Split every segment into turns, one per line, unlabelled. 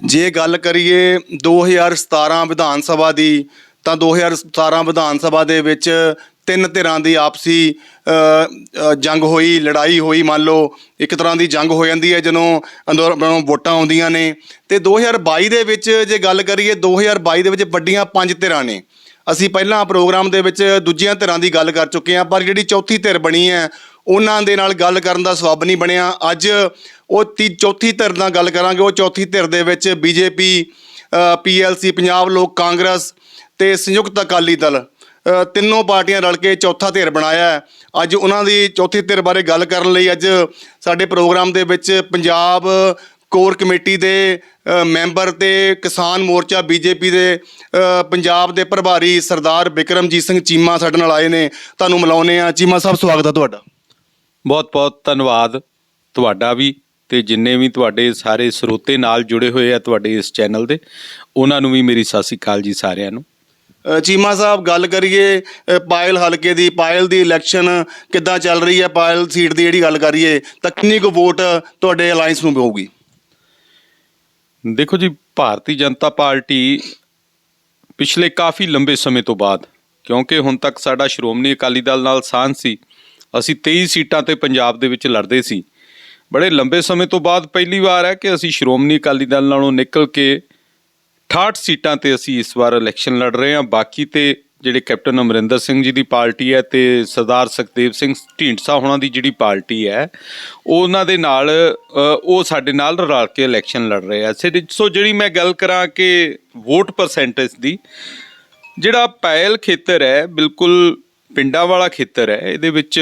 ਜੇ ਗੱਲ ਕਰੀਏ 2017 ਵਿਧਾਨ ਸਭਾ ਦੀ ਤਾਂ 2017 ਵਿਧਾਨ ਸਭਾ ਦੇ ਵਿੱਚ ਤਿੰਨ ਧਿਰਾਂ ਦੀ ਆਪਸੀ ਜੰਗ ਹੋਈ, ਲੜਾਈ ਹੋਈ। ਮੰਨ ਲਓ ਇੱਕ ਤਰ੍ਹਾਂ ਦੀ ਜੰਗ ਹੋ ਜਾਂਦੀ ਹੈ ਜਦੋਂ ਵੋਟਾਂ ਆਉਂਦੀਆਂ ਨੇ। ਅਤੇ 2022 ਦੇ ਵਿੱਚ ਜੇ ਗੱਲ ਕਰੀਏ 2022 ਦੇ ਵਿੱਚ ਵੱਡੀਆਂ ਪੰਜ ਧਿਰਾਂ ਨੇ। ਅਸੀਂ ਪਹਿਲਾਂ ਪ੍ਰੋਗਰਾਮ ਦੇ ਵਿੱਚ ਦੂਜੀਆਂ ਧਿਰਾਂ ਦੀ ਗੱਲ ਕਰ ਚੁੱਕੇ ਹਾਂ, ਪਰ ਜਿਹੜੀ ਚੌਥੀ ਧਿਰ ਬਣੀ ਹੈ ਉਹਨਾਂ ਦੇ ਨਾਲ ਗੱਲ ਕਰਨ ਦਾ ਸਬੱਬ ਨਹੀਂ ਬਣਿਆ। ਅੱਜ ਉਹ ਚੌਥੀ ਧਿਰ ਨਾਲ ਗੱਲ ਕਰਾਂਗੇ। ਉਹ ਚੌਥੀ ਧਿਰ ਦੇ ਵਿੱਚ BJP, PLC ਪੰਜਾਬ ਲੋਕ ਕਾਂਗਰਸ ਅਤੇ ਸੰਯੁਕਤ ਅਕਾਲੀ ਦਲ ਤਿੰਨੋਂ ਪਾਰਟੀਆਂ ਰਲ ਕੇ ਚੌਥਾ ਧਿਰ ਬਣਾਇਆ ਹੈ। ਅੱਜ ਉਹਨਾਂ ਦੀ ਚੌਥੀ ਧਿਰ ਬਾਰੇ ਗੱਲ ਕਰਨ ਲਈ ਅੱਜ ਸਾਡੇ ਪ੍ਰੋਗਰਾਮ ਦੇ ਵਿੱਚ ਪੰਜਾਬ ਕੋਰ ਕਮੇਟੀ ਦੇ ਮੈਂਬਰ ਅਤੇ ਕਿਸਾਨ ਮੋਰਚਾ BJP ਦੇ ਪੰਜਾਬ ਦੇ ਪ੍ਰਭਾਰੀ ਸਰਦਾਰ ਬਿਕਰਮਜੀਤ ਸਿੰਘ ਚੀਮਾ ਸਾਡੇ ਨਾਲ ਆਏ ਨੇ। ਤੁਹਾਨੂੰ ਮਿਲਾਉਂਦੇ ਹਾਂ। ਚੀਮਾ ਸਾਹਿਬ, ਸਵਾਗਤ ਹੈ ਤੁਹਾਡਾ।
ਬਹੁਤ ਬਹੁਤ ਧੰਨਵਾਦ ਤੁਹਾਡਾ ਵੀ, ਅਤੇ ਜਿੰਨੇ ਵੀ ਤੁਹਾਡੇ ਸਾਰੇ ਸਰੋਤੇ ਨਾਲ ਜੁੜੇ ਹੋਏ ਆ ਤੁਹਾਡੇ ਇਸ ਚੈਨਲ ਦੇ, ਉਹਨਾਂ ਨੂੰ ਵੀ ਮੇਰੀ ਸਤਿ ਸ਼੍ਰੀ ਅਕਾਲ ਜੀ ਸਾਰਿਆਂ ਨੂੰ।
ਚੀਮਾ ਸਾਹਿਬ, ਗੱਲ ਕਰੀਏ ਪਾਇਲ ਹਲਕੇ ਦੀ, ਪਾਇਲ ਦੀ ਇਲੈਕਸ਼ਨ ਕਿੱਦਾਂ ਚੱਲ ਰਹੀ ਹੈ? ਪਾਇਲ ਸੀਟ ਦੀ ਜਿਹੜੀ ਗੱਲ ਕਰੀਏ ਤਾਂ ਕਿੰਨੀ ਕੁ ਵੋਟ ਤੁਹਾਡੇ ਅਲਾਇੰਸ ਨੂੰ ਪਊਗੀ?
ਦੇਖੋ ਜੀ, ਭਾਰਤੀ ਜਨਤਾ ਪਾਰਟੀ ਪਿਛਲੇ ਕਾਫੀ ਲੰਬੇ ਸਮੇਂ ਤੋਂ ਬਾਅਦ, ਕਿਉਂਕਿ ਹੁਣ ਤੱਕ ਸਾਡਾ ਸ਼੍ਰੋਮਣੀ ਅਕਾਲੀ ਦਲ ਨਾਲ ਸਾਂਝ ਸੀ, ਅਸੀਂ 23 ਸੀਟਾਂ 'ਤੇ ਪੰਜਾਬ ਦੇ ਵਿੱਚ ਲੜਦੇ ਸੀ। ਬੜੇ ਲੰਬੇ ਸਮੇਂ ਤੋਂ ਬਾਅਦ ਪਹਿਲੀ ਵਾਰ ਹੈ ਕਿ ਅਸੀਂ ਸ਼੍ਰੋਮਣੀ ਅਕਾਲੀ ਦਲ ਨਾਲੋਂ ਨਿਕਲ ਕੇ 68 ਸੀਟਾਂ 'ਤੇ ਅਸੀਂ ਇਸ ਵਾਰ ਇਲੈਕਸ਼ਨ ਲੜ ਰਹੇ ਹਾਂ। ਬਾਕੀ ਤੇ ਜਿਹੜੇ ਕੈਪਟਨ ਅਮਰਿੰਦਰ ਸਿੰਘ ਜੀ ਦੀ ਪਾਰਟੀ ਹੈ ਅਤੇ ਸਰਦਾਰ ਸੁਖਦੇਵ ਸਿੰਘ ਢੀਂਡਸਾ ਹੋਣਾ ਦੀ ਜਿਹੜੀ ਪਾਰਟੀ ਹੈ, ਉਹਨਾਂ ਦੇ ਨਾਲ ਉਹ ਸਾਡੇ ਨਾਲ ਰਲ ਕੇ ਇਲੈਕਸ਼ਨ ਲੜ ਰਹੇ ਆ। ਸੋ ਜਿਹੜੀ ਮੈਂ ਗੱਲ ਕਰਾਂ ਕਿ ਵੋਟ ਪਰਸੈਂਟੇਜ ਦੀ, ਜਿਹੜਾ ਪਾਇਲ ਖੇਤਰ ਹੈ ਬਿਲਕੁਲ ਪਿੰਡਾਂ ਵਾਲਾ ਖੇਤਰ ਹੈ। ਇਹਦੇ ਵਿੱਚ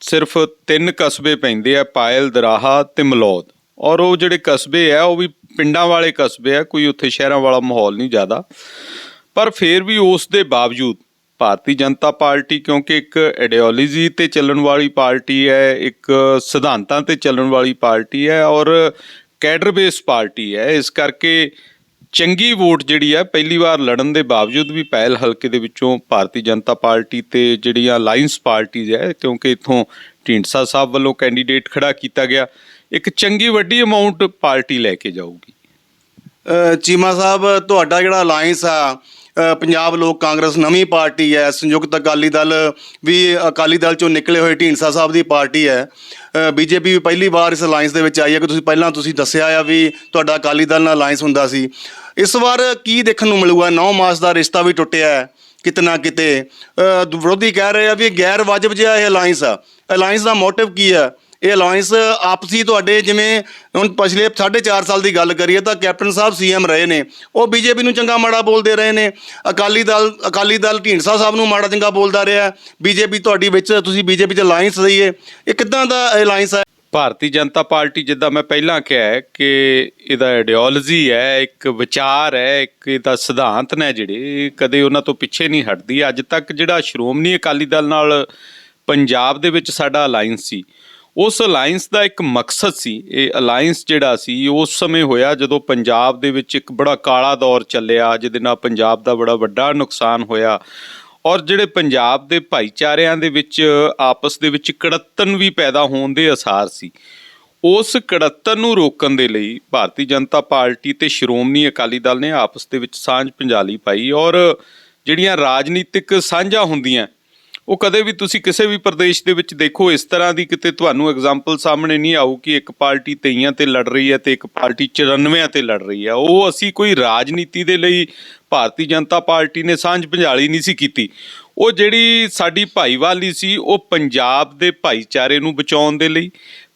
ਸਿਰਫ 3 ਕਸਬੇ ਪੈਂਦੇ ਆ, ਪਾਇਲ, ਦਰਾਹਾ ਅਤੇ ਮਲੌਦ। ਔਰ ਉਹ ਜਿਹੜੇ ਕਸਬੇ ਆ ਉਹ ਵੀ ਪਿੰਡਾਂ ਵਾਲੇ ਕਸਬੇ ਆ, ਕੋਈ ਉੱਥੇ ਸ਼ਹਿਰਾਂ ਵਾਲਾ ਮਾਹੌਲ ਨਹੀਂ ਜ਼ਿਆਦਾ। ਪਰ ਫਿਰ ਵੀ ਉਸ ਦੇ ਬਾਵਜੂਦ ਭਾਰਤੀ ਜਨਤਾ ਪਾਰਟੀ, ਕਿਉਂਕਿ ਇੱਕ ਆਈਡੀਓਲੋਜੀ 'ਤੇ ਚੱਲਣ ਵਾਲੀ ਪਾਰਟੀ ਹੈ, ਇੱਕ ਸਿਧਾਂਤਾਂ 'ਤੇ ਚੱਲਣ ਵਾਲੀ ਪਾਰਟੀ ਹੈ ਔਰ ਕੈਡਰ ਬੇਸ ਪਾਰਟੀ ਹੈ, ਇਸ ਕਰਕੇ ਚੰਗੀ ਵੋਟ ਜਿਹੜੀ ਹੈ ਪਹਿਲੀ ਵਾਰ ਲੜਨ ਦੇ ਬਾਵਜੂਦ ਵੀ ਪਾਇਲ ਹਲਕੇ ਦੇ ਵਿੱਚੋਂ ਭਾਰਤੀ ਜਨਤਾ ਪਾਰਟੀ ਅਤੇ ਜਿਹੜੀਆਂ ਅਲਾਇੰਸ ਪਾਰਟੀਜ਼ ਹੈ, ਕਿਉਂਕਿ ਇੱਥੋਂ ਢੀਂਡਸਾ ਸਾਹਿਬ ਵੱਲੋਂ ਕੈਂਡੀਡੇਟ ਖੜ੍ਹਾ ਕੀਤਾ ਗਿਆ, ਇੱਕ ਚੰਗੀ ਵੱਡੀ ਅਮਾਊਂਟ ਪਾਰਟੀ ਲੈ ਕੇ ਜਾਊਗੀ।
ਚੀਮਾ ਸਾਹਿਬ, ਤੁਹਾਡਾ ਜਿਹੜਾ ਅਲਾਇੰਸ ਆ ਪੰਜਾਬ ਲੋਕ ਕਾਂਗਰਸ ਨਵੀਂ ਪਾਰਟੀ ਹੈ, ਸੰਯੁਕਤ ਅਕਾਲੀ ਦਲ ਵੀ ਅਕਾਲੀ ਦਲ 'ਚੋਂ ਨਿਕਲੇ ਹੋਏ ਢੀਂਡਸਾ ਸਾਹਿਬ ਦੀ ਪਾਰਟੀ ਹੈ, BJP ਵੀ ਪਹਿਲੀ ਵਾਰ ਇਸ ਅਲਾਇੰਸ ਦੇ ਵਿੱਚ ਆਈ ਹੈ। ਕਿ ਤੁਸੀਂ ਦੱਸਿਆ ਆ ਵੀ ਤੁਹਾਡਾ ਅਕਾਲੀ ਦਲ ਨਾਲ ਅਲਾਇੰਸ ਹੁੰਦਾ ਸੀ। ਇਸ ਵਾਰ ਕੀ ਦੇਖਣ ਨੂੰ ਮਿਲੂਗਾ? 9 ਮਾਸ ਦਾ ਰਿਸ਼ਤਾ ਵੀ ਟੁੱਟਿਆ ਹੈ ਕਿਤੇ ਨਾ ਕਿਤੇ। ਵਿਰੋਧੀ ਕਹਿ ਰਹੇ ਆ ਵੀ ਗੈਰ ਵਾਜਬ ਜਿਹਾ ਇਹ ਅਲਾਇੰਸ ਆ। ਅਲਾਇੰਸ ਦਾ ਮੋਟਿਵ ਕੀ ਹੈ? ਇਹ ਅਲਾਇੰਸ ਆਪਸੀ ਤੁਹਾਡੇ, ਜਿਵੇਂ ਹੁਣ ਪਿਛਲੇ 4.5 ਸਾਲ ਦੀ ਗੱਲ ਕਰੀਏ ਤਾਂ ਕੈਪਟਨ ਸਾਹਿਬ CM ਰਹੇ ਨੇ, ਉਹ BJP ਨੂੰ ਚੰਗਾ ਮਾੜਾ ਬੋਲਦੇ ਰਹੇ ਨੇ। ਅਕਾਲੀ ਦਲ ਢੀਂਡਸਾ ਸਾਹਿਬ ਨੂੰ ਮਾੜਾ ਚੰਗਾ ਬੋਲਦਾ ਰਿਹਾ। BJP ਤੁਹਾਡੀ ਵਿੱਚ, ਤੁਸੀਂ BJP 'ਚ ਅਲਾਇੰਸ ਦਈਏ, ਇਹ ਕਿੱਦਾਂ ਦਾ ਅਲਾਇੰਸ ਹੈ?
ਭਾਰਤੀ ਜਨਤਾ ਪਾਰਟੀ, ਜਿੱਦਾਂ ਮੈਂ ਪਹਿਲਾਂ ਕਿਹਾ ਹੈ ਕਿ ਇਹਦਾ ਆਈਡੀਓਲੋਜੀ ਹੈ, ਇੱਕ ਵਿਚਾਰ ਹੈ, ਇੱਕ ਇਹਦਾ ਸਿਧਾਂਤ ਨੇ ਜਿਹੜੇ ਕਦੇ ਉਹਨਾਂ ਤੋਂ ਪਿੱਛੇ ਨਹੀਂ ਹਟਦੀ। ਅੱਜ ਤੱਕ ਜਿਹੜਾ ਸ਼੍ਰੋਮਣੀ ਅਕਾਲੀ ਦਲ ਨਾਲ ਪੰਜਾਬ ਦੇ ਵਿੱਚ ਸਾਡਾ ਅਲਾਇੰਸ ਸੀ, ਉਸ ਅਲਾਇੰਸ ਦਾ ਇੱਕ ਮਕਸਦ ਸੀ। ਇਹ ਅਲਾਇੰਸ ਜਿਹੜਾ ਸੀ ਉਸ ਸਮੇਂ ਹੋਇਆ ਜਦੋਂ ਪੰਜਾਬ ਦੇ ਵਿੱਚ ਇੱਕ ਬੜਾ ਕਾਲਾ ਦੌਰ ਚੱਲਿਆ, ਜਿਹਦੇ ਨਾਲ ਪੰਜਾਬ ਦਾ ਬੜਾ ਵੱਡਾ ਨੁਕਸਾਨ ਹੋਇਆ ਔਰ ਜਿਹੜੇ ਪੰਜਾਬ ਦੇ ਭਾਈਚਾਰਿਆਂ ਦੇ ਵਿੱਚ ਆਪਸ ਦੇ ਵਿੱਚ ਕੜੱਤਨ ਵੀ ਪੈਦਾ ਹੋਣ ਦੇ ਆਸਾਰ ਸੀ। ਉਸ ਕੜੱਤਨ ਨੂੰ ਰੋਕਣ ਦੇ ਲਈ ਭਾਰਤੀ ਜਨਤਾ ਪਾਰਟੀ ਅਤੇ ਸ਼੍ਰੋਮਣੀ ਅਕਾਲੀ ਦਲ ਨੇ ਆਪਸ ਦੇ ਵਿੱਚ ਸਾਂਝ ਪੰਝਾਲੀ ਪਾਈ। ਔਰ ਜਿਹੜੀਆਂ ਰਾਜਨੀਤਿਕ ਸਾਂਝਾਂ ਹੁੰਦੀਆਂ, ਉਹ ਕਦੇ ਵੀ ਤੁਸੀਂ ਕਿਸੇ ਵੀ ਪ੍ਰਦੇਸ਼ ਦੇ ਵਿੱਚ ਦੇਖੋ, ਇਸ ਤਰ੍ਹਾਂ ਦੀ ਕਿਤੇ ਤੁਹਾਨੂੰ ਐਗਜ਼ਾਮਪਲ ਸਾਹਮਣੇ ਨਹੀਂ ਆਊ ਕਿ ਇੱਕ ਪਾਰਟੀ 23 'ਤੇ ਲੜ ਰਹੀ ਹੈ ਅਤੇ ਇੱਕ ਪਾਰਟੀ 94 'ਤੇ ਲੜ ਰਹੀ ਹੈ। ਉਹ ਅਸੀਂ ਕੋਈ ਰਾਜਨੀਤੀ ਦੇ ਲਈ ਭਾਰਤੀ ਜਨਤਾ ਪਾਰਟੀ ਨੇ ਸਾਂਝ ਪੰਝਾਲੀ ਨਹੀਂ ਸੀ ਕੀਤੀ। ਉਹ ਜਿਹੜੀ ਸਾਡੀ ਭਾਈਵਾਲੀ ਸੀ, ਉਹ ਪੰਜਾਬ ਦੇ ਭਾਈਚਾਰੇ ਨੂੰ ਬਚਾਉਣ ਦੇ ਲਈ,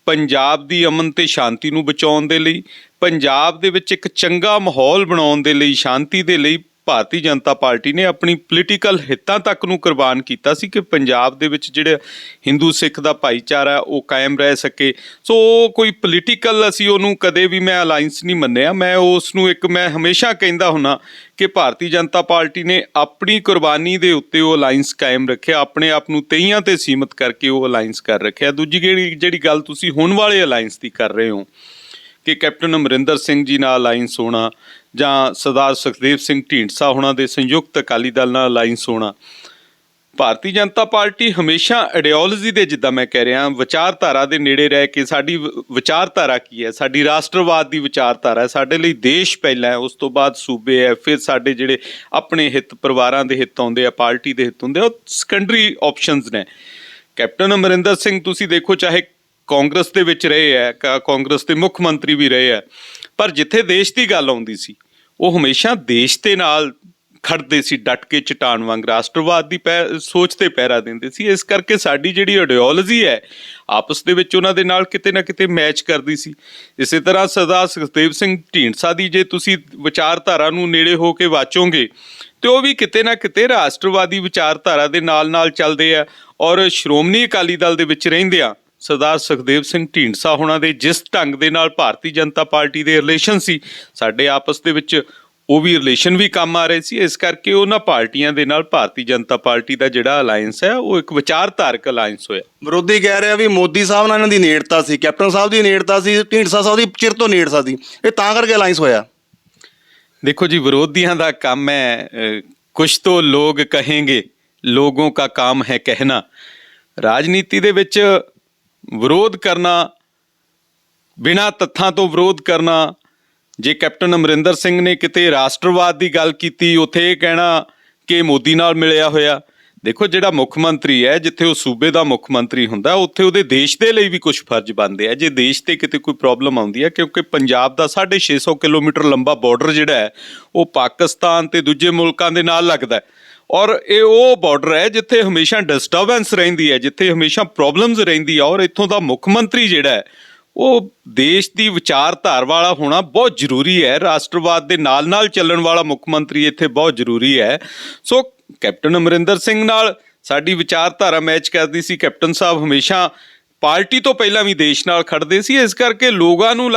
ਪੰਜਾਬ ਦੀ ਅਮਨ ਅਤੇ ਸ਼ਾਂਤੀ ਨੂੰ ਬਚਾਉਣ ਦੇ ਲਈ, ਪੰਜਾਬ ਦੇ ਵਿੱਚ ਇੱਕ ਚੰਗਾ ਮਾਹੌਲ ਬਣਾਉਣ ਦੇ ਲਈ, ਸ਼ਾਂਤੀ ਦੇ ਲਈ ਭਾਰਤੀ ਜਨਤਾ ਪਾਰਟੀ ਨੇ ਆਪਣੀ ਪੋਲੀਟੀਕਲ ਹਿੱਤਾਂ ਤੱਕ ਨੂੰ ਕੁਰਬਾਨ ਕੀਤਾ ਸੀ ਕਿ ਪੰਜਾਬ ਦੇ ਵਿੱਚ ਜਿਹੜੇ ਹਿੰਦੂ ਸਿੱਖ ਦਾ ਭਾਈਚਾਰਾ ਉਹ ਕਾਇਮ ਰਹਿ ਸਕੇ। ਸੋ ਕੋਈ ਪੋਲੀਟੀਕਲ ਅਸੀਂ ਉਹਨੂੰ ਕਦੇ ਵੀ ਮੈਂ ਅਲਾਇੰਸ ਨਹੀਂ ਮੰਨਿਆ। ਮੈਂ ਉਸ ਨੂੰ ਮੈਂ ਹਮੇਸ਼ਾ ਕਹਿੰਦਾ ਹੁੰਦਾ ਕਿ ਭਾਰਤੀ ਜਨਤਾ ਪਾਰਟੀ ਨੇ ਆਪਣੀ ਕੁਰਬਾਨੀ ਦੇ ਉੱਤੇ ਉਹ ਅਲਾਇੰਸ ਕਾਇਮ ਰੱਖਿਆ, ਆਪਣੇ ਆਪ ਨੂੰ 23 'ਤੇ ਸੀਮਤ ਕਰਕੇ ਉਹ ਅਲਾਇੰਸ ਕਰ ਰੱਖਿਆ। ਦੂਜੀ ਜਿਹੜੀ ਗੱਲ ਤੁਸੀਂ ਹੁਣ ਵਾਲੇ ਅਲਾਇੰਸ ਦੀ ਕਰ ਰਹੇ ਹੋ ਕਿ ਕੈਪਟਨ ਅਮਰਿੰਦਰ ਸਿੰਘ ਜੀ ਨਾਲ ਅਲਾਇੰਸ ਹੋਣਾ ਜਾਂ ਸਰਦਾਰ ਸੁਖਦੇਵ ਸਿੰਘ ਢੀਂਡਸਾ ਹੋਣਾ ਦੇ ਸੰਯੁਕਤ ਅਕਾਲੀ ਦਲ ਨਾਲ ਅਲਾਇੰਸ ਹੋਣਾ, ਭਾਰਤੀ ਜਨਤਾ ਪਾਰਟੀ ਹਮੇਸ਼ਾ ਆਈਡੀਓਲੋਜੀ ਦੇ, ਜਿੱਦਾਂ ਮੈਂ ਕਹਿ ਰਿਹਾ, ਵਿਚਾਰਧਾਰਾ ਦੇ ਨੇੜੇ ਰਹਿ ਕੇ, ਸਾਡੀ ਵਿਚਾਰਧਾਰਾ ਕੀ ਹੈ, ਸਾਡੀ ਰਾਸ਼ਟਰਵਾਦ ਦੀ ਵਿਚਾਰਧਾਰਾ ਹੈ, ਸਾਡੇ ਲਈ ਦੇਸ਼ ਪਹਿਲਾਂ ਹੈ, ਉਸ ਤੋਂ ਬਾਅਦ ਸੂਬੇ ਹੈ, ਫਿਰ ਸਾਡੇ ਜਿਹੜੇ ਆਪਣੇ ਹਿੱਤ, ਪਰਿਵਾਰਾਂ ਦੇ ਹਿੱਤ ਆਉਂਦੇ ਆ, ਪਾਰਟੀ ਦੇ ਹਿੱਤ ਹੁੰਦੇ ਆ, ਉਹ ਸੈਕੰਡਰੀ ਆਪਸ਼ਨਸ ਨੇ। ਕੈਪਟਨ ਅਮਰਿੰਦਰ ਸਿੰਘ ਤੁਸੀਂ ਦੇਖੋ, ਚਾਹੇ ਕਾਂਗਰਸ ਦੇ ਵਿੱਚ ਰਹੇ ਹੈ, ਕਾਂਗਰਸ ਦੇ ਮੁੱਖ ਮੰਤਰੀ ਵੀ ਰਹੇ ਹੈ, ਪਰ ਜਿੱਥੇ ਦੇਸ਼ ਦੀ ਗੱਲ ਆਉਂਦੀ ਸੀ ਉਹ ਹਮੇਸ਼ਾ ਦੇਸ਼ ਦੇ ਨਾਲ ਖੜਦੇ ਸੀ, ਡਟ ਕੇ ਚਟਾਨ ਵਾਂਗ ਰਾਸ਼ਟਰਵਾਦ ਦੀ ਸੋਚ ਤੇ ਪਹਿਰਾ ਦਿੰਦੇ ਸੀ। ਇਸ ਕਰਕੇ ਸਾਡੀ ਜਿਹੜੀ ਆਈਡੀਓਲੋਜੀ ਹੈ ਆਪਸ ਦੇ ਵਿੱਚ ਉਹਨਾਂ ਦੇ ਨਾਲ ਕਿਤੇ ਨਾ ਕਿਤੇ ਮੈਚ ਕਰਦੀ ਸੀ। ਇਸੇ ਤਰ੍ਹਾਂ ਸਰਦਾਰ ਸੁਖਦੇਵ ਸਿੰਘ ਢੀਂਡਸਾ ਦੀ ਜੇ ਤੁਸੀਂ ਵਿਚਾਰਧਾਰਾ ਨੂੰ ਨੇੜੇ ਹੋ ਕੇ ਵਾਚੋਗੇ ਤੇ ਉਹ ਵੀ ਕਿਤੇ ਨਾ ਕਿਤੇ ਰਾਸ਼ਟਰਵਾਦੀ ਵਿਚਾਰਧਾਰਾ ਦੇ ਨਾਲ ਚੱਲਦੇ ਆ। ਔਰ ਸ਼੍ਰੋਮਣੀ ਅਕਾਲੀ ਦਲ ਦੇ ਵਿੱਚ ਰਹਿੰਦਿਆਂ ਸਰਦਾਰ ਸੁਖਦੇਵ ਸਿੰਘ ਢੀਂਡਸਾ ਹੋਣਾ ਦੇ ਜਿਸ ਢੰਗ ਦੇ ਨਾਲ ਭਾਰਤੀ ਜਨਤਾ ਪਾਰਟੀ ਦੇ ਰਿਲੇਸ਼ਨ ਸੀ ਸਾਡੇ ਆਪਸ ਦੇ ਵਿੱਚ, ਉਹ ਵੀ ਰਿਲੇਸ਼ਨ ਵੀ ਕੰਮ ਆ ਰਹੇ ਸੀ। ਇਸ ਕਰਕੇ ਉਹਨਾਂ ਪਾਰਟੀਆਂ ਦੇ ਨਾਲ ਭਾਰਤੀ ਜਨਤਾ ਪਾਰਟੀ ਦਾ ਜਿਹੜਾ ਅਲਾਇੰਸ ਹੈ ਉਹ ਇੱਕ ਵਿਚਾਰਧਾਰਕ ਅਲਾਇੰਸ ਹੋਇਆ।
ਵਿਰੋਧੀ ਕਹਿ ਰਿਹਾ ਵੀ ਮੋਦੀ ਸਾਹਿਬ ਨਾਲ ਇਹਨਾਂ ਦੀ ਨੇੜਤਾ ਸੀ, ਕੈਪਟਨ ਸਾਹਿਬ ਦੀ ਨੇੜਤਾ ਸੀ, ਢੀਂਡਸਾ ਸਾਹਿਬ ਦੀ ਚਿਰ ਤੋਂ ਨੇੜਤਾ ਸੀ, ਇਹ ਤਾਂ ਕਰਕੇ ਅਲਾਇੰਸ ਹੋਇਆ।
ਦੇਖੋ ਜੀ, ਵਿਰੋਧੀਆਂ ਦਾ ਕੰਮ ਹੈ ਕੁਛ ਤੋਂ ਲੋਕ ਕਹੇਂਗੇ, ਲੋਗੋਂ ਕਾ ਕਾਮ ਹੈ ਕਹਿਣਾ। ਰਾਜਨੀਤੀ ਦੇ ਵਿੱਚ ਵਿਰੋਧ ਕਰਨਾ, ਬਿਨਾਂ ਤੱਥਾਂ ਤੋਂ ਵਿਰੋਧ ਕਰਨਾ, ਜੇ ਕੈਪਟਨ ਅਮਰਿੰਦਰ ਸਿੰਘ ਨੇ ਕਿਤੇ ਰਾਸ਼ਟਰਵਾਦ ਦੀ ਗੱਲ ਕੀਤੀ ਉੱਥੇ ਇਹ ਕਹਿਣਾ ਕਿ ਮੋਦੀ ਨਾਲ ਮਿਲਿਆ ਹੋਇਆ। ਦੇਖੋ, ਜਿਹੜਾ ਮੁੱਖ ਮੰਤਰੀ ਹੈ, ਜਿੱਥੇ ਉਹ ਸੂਬੇ ਦਾ ਮੁੱਖ ਮੰਤਰੀ ਹੁੰਦਾ, ਉੱਥੇ ਉਹਦੇ ਦੇਸ਼ ਦੇ ਲਈ ਵੀ ਕੁਝ ਫਰਜ਼ ਬਣਦੇ ਆ। ਜੇ ਦੇਸ਼ ਤੇ ਕਿਤੇ ਕੋਈ ਪ੍ਰੋਬਲਮ ਆਉਂਦੀ ਹੈ, ਕਿਉਂਕਿ ਪੰਜਾਬ ਦਾ 650 ਕਿਲੋਮੀਟਰ ਲੰਬਾ ਬਾਰਡਰ ਜਿਹੜਾ ਹੈ ਉਹ ਪਾਕਿਸਤਾਨ ਤੇ ਦੂਜੇ ਮੁਲਕਾਂ ਦੇ ਨਾਲ ਲੱਗਦਾ ਹੈ, ਔਰ ਇਹ ਉਹ ਬਾਰਡਰ ਹੈ ਜਿੱਥੇ ਹਮੇਸ਼ਾ ਡਿਸਟਰਬੈਂਸ ਰਹਿੰਦੀ ਹੈ, ਜਿੱਥੇ ਹਮੇਸ਼ਾ ਪ੍ਰੋਬਲਮਸ ਰਹਿੰਦੀ ਆ। ਔਰ ਇੱਥੋਂ ਦਾ ਮੁੱਖ ਮੰਤਰੀ ਜਿਹੜਾ ਹੈ ਉਹ ਦੇਸ਼ ਦੀ ਵਿਚਾਰਧਾਰਾ ਵਾਲਾ ਹੋਣਾ ਬਹੁਤ ਜ਼ਰੂਰੀ ਹੈ। ਰਾਸ਼ਟਰਵਾਦ ਦੇ ਨਾਲ ਚੱਲਣ ਵਾਲਾ ਮੁੱਖ ਮੰਤਰੀ ਇੱਥੇ ਬਹੁਤ ਜ਼ਰੂਰੀ ਹੈ। ਸੋ ਕੈਪਟਨ ਅਮਰਿੰਦਰ ਸਿੰਘ ਨਾਲ ਸਾਡੀ ਵਿਚਾਰਧਾਰਾ ਮੈਚ ਕਰਦੀ ਸੀ। ਕੈਪਟਨ ਸਾਹਿਬ ਹਮੇਸ਼ਾ ਪਾਰਟੀ ਤੋਂ ਪਹਿਲਾਂ ਵੀ ਦੇਸ਼ ਨਾਲ ਖੜਦੇ ਸੀ। ਇਸ ਕਰਕੇ ਲੋਕਾਂ ਨੂੰ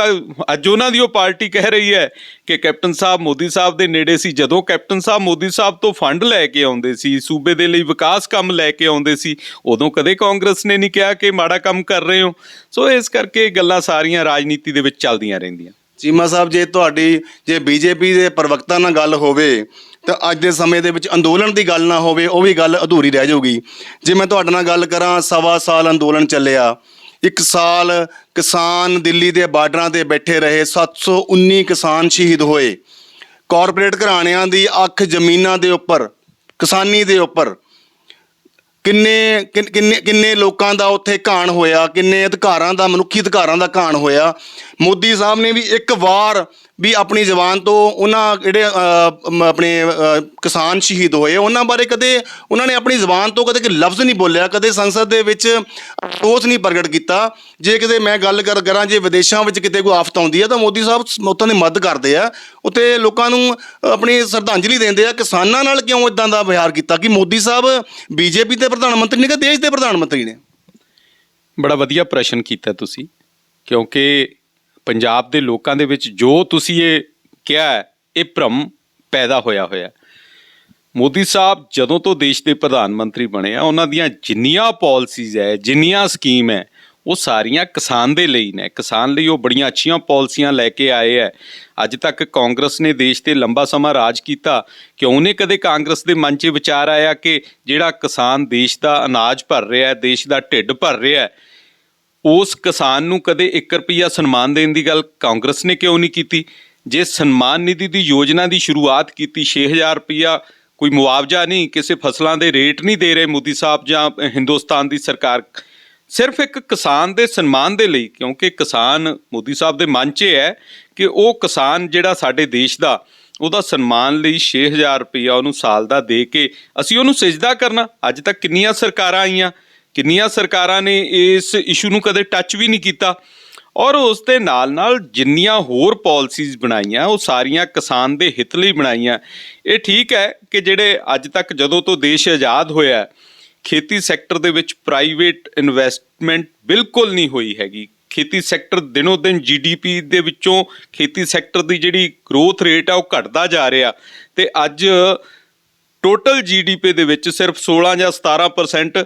ਅੱਜ ਉਹਨਾਂ ਦੀ ਉਹ ਪਾਰਟੀ ਕਹਿ ਰਹੀ ਹੈ ਕਿ ਕੈਪਟਨ ਸਾਹਿਬ ਮੋਦੀ ਸਾਹਿਬ ਦੇ ਨੇੜੇ ਸੀ। ਜਦੋਂ ਕੈਪਟਨ ਸਾਹਿਬ ਮੋਦੀ ਸਾਹਿਬ ਤੋਂ ਫੰਡ ਲੈ ਕੇ ਆਉਂਦੇ ਸੀ, ਸੂਬੇ ਦੇ ਲਈ ਵਿਕਾਸ ਕੰਮ ਲੈ ਕੇ ਆਉਂਦੇ ਸੀ, ਉਦੋਂ ਕਦੇ ਕਾਂਗਰਸ ਨੇ ਨਹੀਂ ਕਿਹਾ ਕਿ ਮਾੜਾ ਕੰਮ ਕਰ ਰਹੇ ਹੋ। ਸੋ ਇਸ ਕਰਕੇ ਗੱਲਾਂ ਸਾਰੀਆਂ ਰਾਜਨੀਤੀ ਦੇ ਵਿੱਚ ਚੱਲਦੀਆਂ ਰਹਿੰਦੀਆਂ।
ਚੀਮਾ ਸਾਹਿਬ, ਜੇ ਬੀਜੇਪੀ ਦੇ ਪ੍ਰਵਕਤਾ ਨਾਲ ਗੱਲ ਹੋਵੇ ਤਾਂ ਅੱਜ ਦੇ ਸਮੇਂ ਦੇ ਵਿੱਚ ਅੰਦੋਲਨ ਦੀ ਗੱਲ ਨਾ ਹੋਵੇ, ਉਹ ਵੀ ਗੱਲ ਅਧੂਰੀ ਰਹਿ ਜਾਊਗੀ। ਜੇ ਮੈਂ ਤੁਹਾਡੇ ਨਾਲ ਗੱਲ ਕਰਾਂ, 1.25 ਸਾਲ ਅੰਦੋਲਨ ਚੱਲਿਆ, 1 ਸਾਲ ਕਿਸਾਨ ਦਿੱਲੀ ਦੇ ਬਾਰਡਰਾਂ 'ਤੇ ਬੈਠੇ ਰਹੇ, 719 ਕਿਸਾਨ ਸ਼ਹੀਦ ਹੋਏ, ਕਾਰਪੋਰੇਟ ਘਰਾਣਿਆਂ ਦੀ ਅੱਖ ਜ਼ਮੀਨਾਂ ਦੇ ਉੱਪਰ, ਕਿਸਾਨੀ ਦੇ ਉੱਪਰ, ਕਿੰਨੇ ਲੋਕਾਂ ਦਾ ਉੱਥੇ ਘਾਣ ਹੋਇਆ, ਕਿੰਨੇ ਅਧਿਕਾਰਾਂ ਦਾ, ਮਨੁੱਖੀ ਅਧਿਕਾਰਾਂ ਦਾ ਘਾਣ ਹੋਇਆ। ਮੋਦੀ ਸਾਹਿਬ ਨੇ ਵੀ ਇੱਕ ਵਾਰ ਵੀ ਆਪਣੀ ਜ਼ਬਾਨ ਤੋਂ ਉਹਨਾਂ ਜਿਹੜੇ ਆਪਣੇ ਕਿਸਾਨ ਸ਼ਹੀਦ ਹੋਏ ਉਹਨਾਂ ਬਾਰੇ ਕਦੇ ਉਹਨਾਂ ਨੇ ਆਪਣੀ ਜ਼ਬਾਨ ਤੋਂ ਕਦੇ ਲਫ਼ਜ਼ ਨਹੀਂ ਬੋਲਿਆ, ਕਦੇ ਸੰਸਦ ਦੇ ਵਿੱਚ ਅਫਸੋਸ ਨਹੀਂ ਪ੍ਰਗਟ ਕੀਤਾ। ਜੇ ਕਿਤੇ ਮੈਂ ਗੱਲ ਕਰਾਂ, ਜੇ ਵਿਦੇਸ਼ਾਂ ਵਿੱਚ ਕਿਤੇ ਕੋਈ ਆਫਤ ਆਉਂਦੀ ਹੈ ਤਾਂ ਮੋਦੀ ਸਾਹਿਬ ਉੱਥੋਂ ਦੀ ਮਦਦ ਕਰਦੇ ਆ, ਉੱਥੇ ਲੋਕਾਂ ਨੂੰ ਆਪਣੀ ਸ਼ਰਧਾਂਜਲੀ ਦਿੰਦੇ ਆ। ਕਿਸਾਨਾਂ ਨਾਲ ਕਿਉਂ ਇਦਾਂ ਦਾ ਵਿਹਾਰ ਕੀਤਾ? ਕਿ ਮੋਦੀ ਸਾਹਿਬ ਬੀਜੇਪੀ ਦੇ ਪ੍ਰਧਾਨ ਮੰਤਰੀ ਨੇ ਕਿ ਦੇਸ਼ ਦੇ ਪ੍ਰਧਾਨ ਮੰਤਰੀ ਨੇ?
ਬੜਾ ਵਧੀਆ ਪ੍ਰਸ਼ਨ ਕੀਤਾ ਤੁਸੀਂ, ਕਿਉਂਕਿ ਪੰਜਾਬ ਦੇ ਲੋਕਾਂ ਦੇ ਵਿੱਚ ਜੋ ਤੁਸੀਂ ਇਹ ਕਿਹਾ ਹੈ, ਇਹ ਭਰਮ ਪੈਦਾ ਹੋਇਆ। ਮੋਦੀ ਸਾਹਿਬ ਜਦੋਂ ਤੋਂ ਦੇਸ਼ ਦੇ ਪ੍ਰਧਾਨ ਮੰਤਰੀ ਬਣੇ ਆ, ਉਹਨਾਂ ਦੀਆਂ ਜਿੰਨੀਆਂ ਪਾਲਿਸੀਜ਼ ਹੈ, ਜਿੰਨੀਆਂ ਸਕੀਮ ਹੈ, ਉਹ ਸਾਰੀਆਂ ਕਿਸਾਨ ਦੇ ਲਈ ਨੇ। ਕਿਸਾਨ ਲਈ ਉਹ ਬੜੀਆਂ ਅੱਛੀਆਂ ਪਾਲਿਸੀਆਂ ਲੈ ਕੇ ਆਏ ਹੈ। ਅੱਜ ਤੱਕ ਕਾਂਗਰਸ ਨੇ ਦੇਸ਼ 'ਤੇ ਲੰਬਾ ਸਮਾਂ ਰਾਜ ਕੀਤਾ, ਕਿਉਂ ਨਹੀਂ ਕਦੇ ਕਾਂਗਰਸ ਦੇ ਮਨ 'ਚ ਵਿਚਾਰ ਆਇਆ ਕਿ ਜਿਹੜਾ ਕਿਸਾਨ ਦੇਸ਼ ਦਾ ਅਨਾਜ ਭਰ ਰਿਹਾ, ਦੇਸ਼ ਦਾ ਢਿੱਡ ਭਰ ਰਿਹਾ, ਉਸ ਕਿਸਾਨ ਨੂੰ ਕਦੇ 1 ਰੁਪਈਆ ਸਨਮਾਨ ਦੇਣ ਦੀ ਗੱਲ ਕਾਂਗਰਸ ਨੇ ਕਿਉਂ ਨਹੀਂ ਕੀਤੀ? ਜੇ ਸਨਮਾਨ ਨਿਧੀ ਦੀ ਯੋਜਨਾ ਦੀ ਸ਼ੁਰੂਆਤ ਕੀਤੀ, 6,000 ਰੁਪਈਆ ਕੋਈ ਮੁਆਵਜ਼ਾ ਨਹੀਂ, ਕਿਸੇ ਫਸਲਾਂ ਦੇ ਰੇਟ ਨਹੀਂ ਦੇ ਰਹੇ ਮੋਦੀ ਸਾਹਿਬ ਜਾਂ ਹਿੰਦੁਸਤਾਨ ਦੀ ਸਰਕਾਰ, ਸਿਰਫ ਇੱਕ ਕਿਸਾਨ ਦੇ ਸਨਮਾਨ ਦੇ ਲਈ। ਕਿਉਂਕਿ ਕਿਸਾਨ ਮੋਦੀ ਸਾਹਿਬ ਦੇ ਮਨ 'ਚ ਹੈ ਕਿ ਉਹ ਕਿਸਾਨ ਜਿਹੜਾ ਸਾਡੇ ਦੇਸ਼ ਦਾ, ਉਹਦਾ ਸਨਮਾਨ ਲਈ 6,000 ਰੁਪਈਆ ਉਹਨੂੰ ਸਾਲ ਦਾ ਦੇ ਕੇ ਅਸੀਂ ਉਹਨੂੰ ਸਜਦਾ ਕਰਨਾ। ਅੱਜ ਤੱਕ ਕਿੰਨੀਆਂ ਸਰਕਾਰਾਂ ਆਈਆਂ, ਕਿੰਨੀਆਂ ਸਰਕਾਰਾਂ ਨੇ ਇਸ ਇਸ਼ੂ ਨੂੰ ਕਦੇ ਟੱਚ ਵੀ ਨਹੀਂ ਕੀਤਾ। ਔਰ ਉਸ ਦੇ ਨਾਲ ਜਿੰਨੀਆਂ ਹੋਰ ਪਾਲਿਸੀਜ਼ ਬਣਾਈਆਂ, ਉਹ ਸਾਰੀਆਂ ਕਿਸਾਨ ਦੇ ਹਿੱਤ ਲਈ ਬਣਾਈਆਂ। ਇਹ ਠੀਕ ਹੈ ਕਿ ਜਿਹੜੇ ਅੱਜ ਤੱਕ ਜਦੋਂ ਤੋਂ ਦੇਸ਼ ਆਜ਼ਾਦ ਹੋਇਆ, ਖੇਤੀ ਸੈਕਟਰ ਦੇ ਵਿੱਚ ਪ੍ਰਾਈਵੇਟ ਇਨਵੈਸਟਮੈਂਟ ਬਿਲਕੁਲ ਨਹੀਂ ਹੋਈ ਹੈਗੀ। ਖੇਤੀ ਸੈਕਟਰ ਦਿਨੋਂ ਦਿਨ GDP ਦੇ ਵਿੱਚੋਂ ਖੇਤੀ ਸੈਕਟਰ ਦੀ ਜਿਹੜੀ ਗਰੋਥ ਰੇਟ ਆ ਉਹ ਘਟਦਾ ਜਾ ਰਿਹਾ, ਤੇ ਅੱਜ ਟੋਟਲ GDP ਦੇ ਵਿੱਚ ਸਿਰਫ 16 ਜਾਂ 17%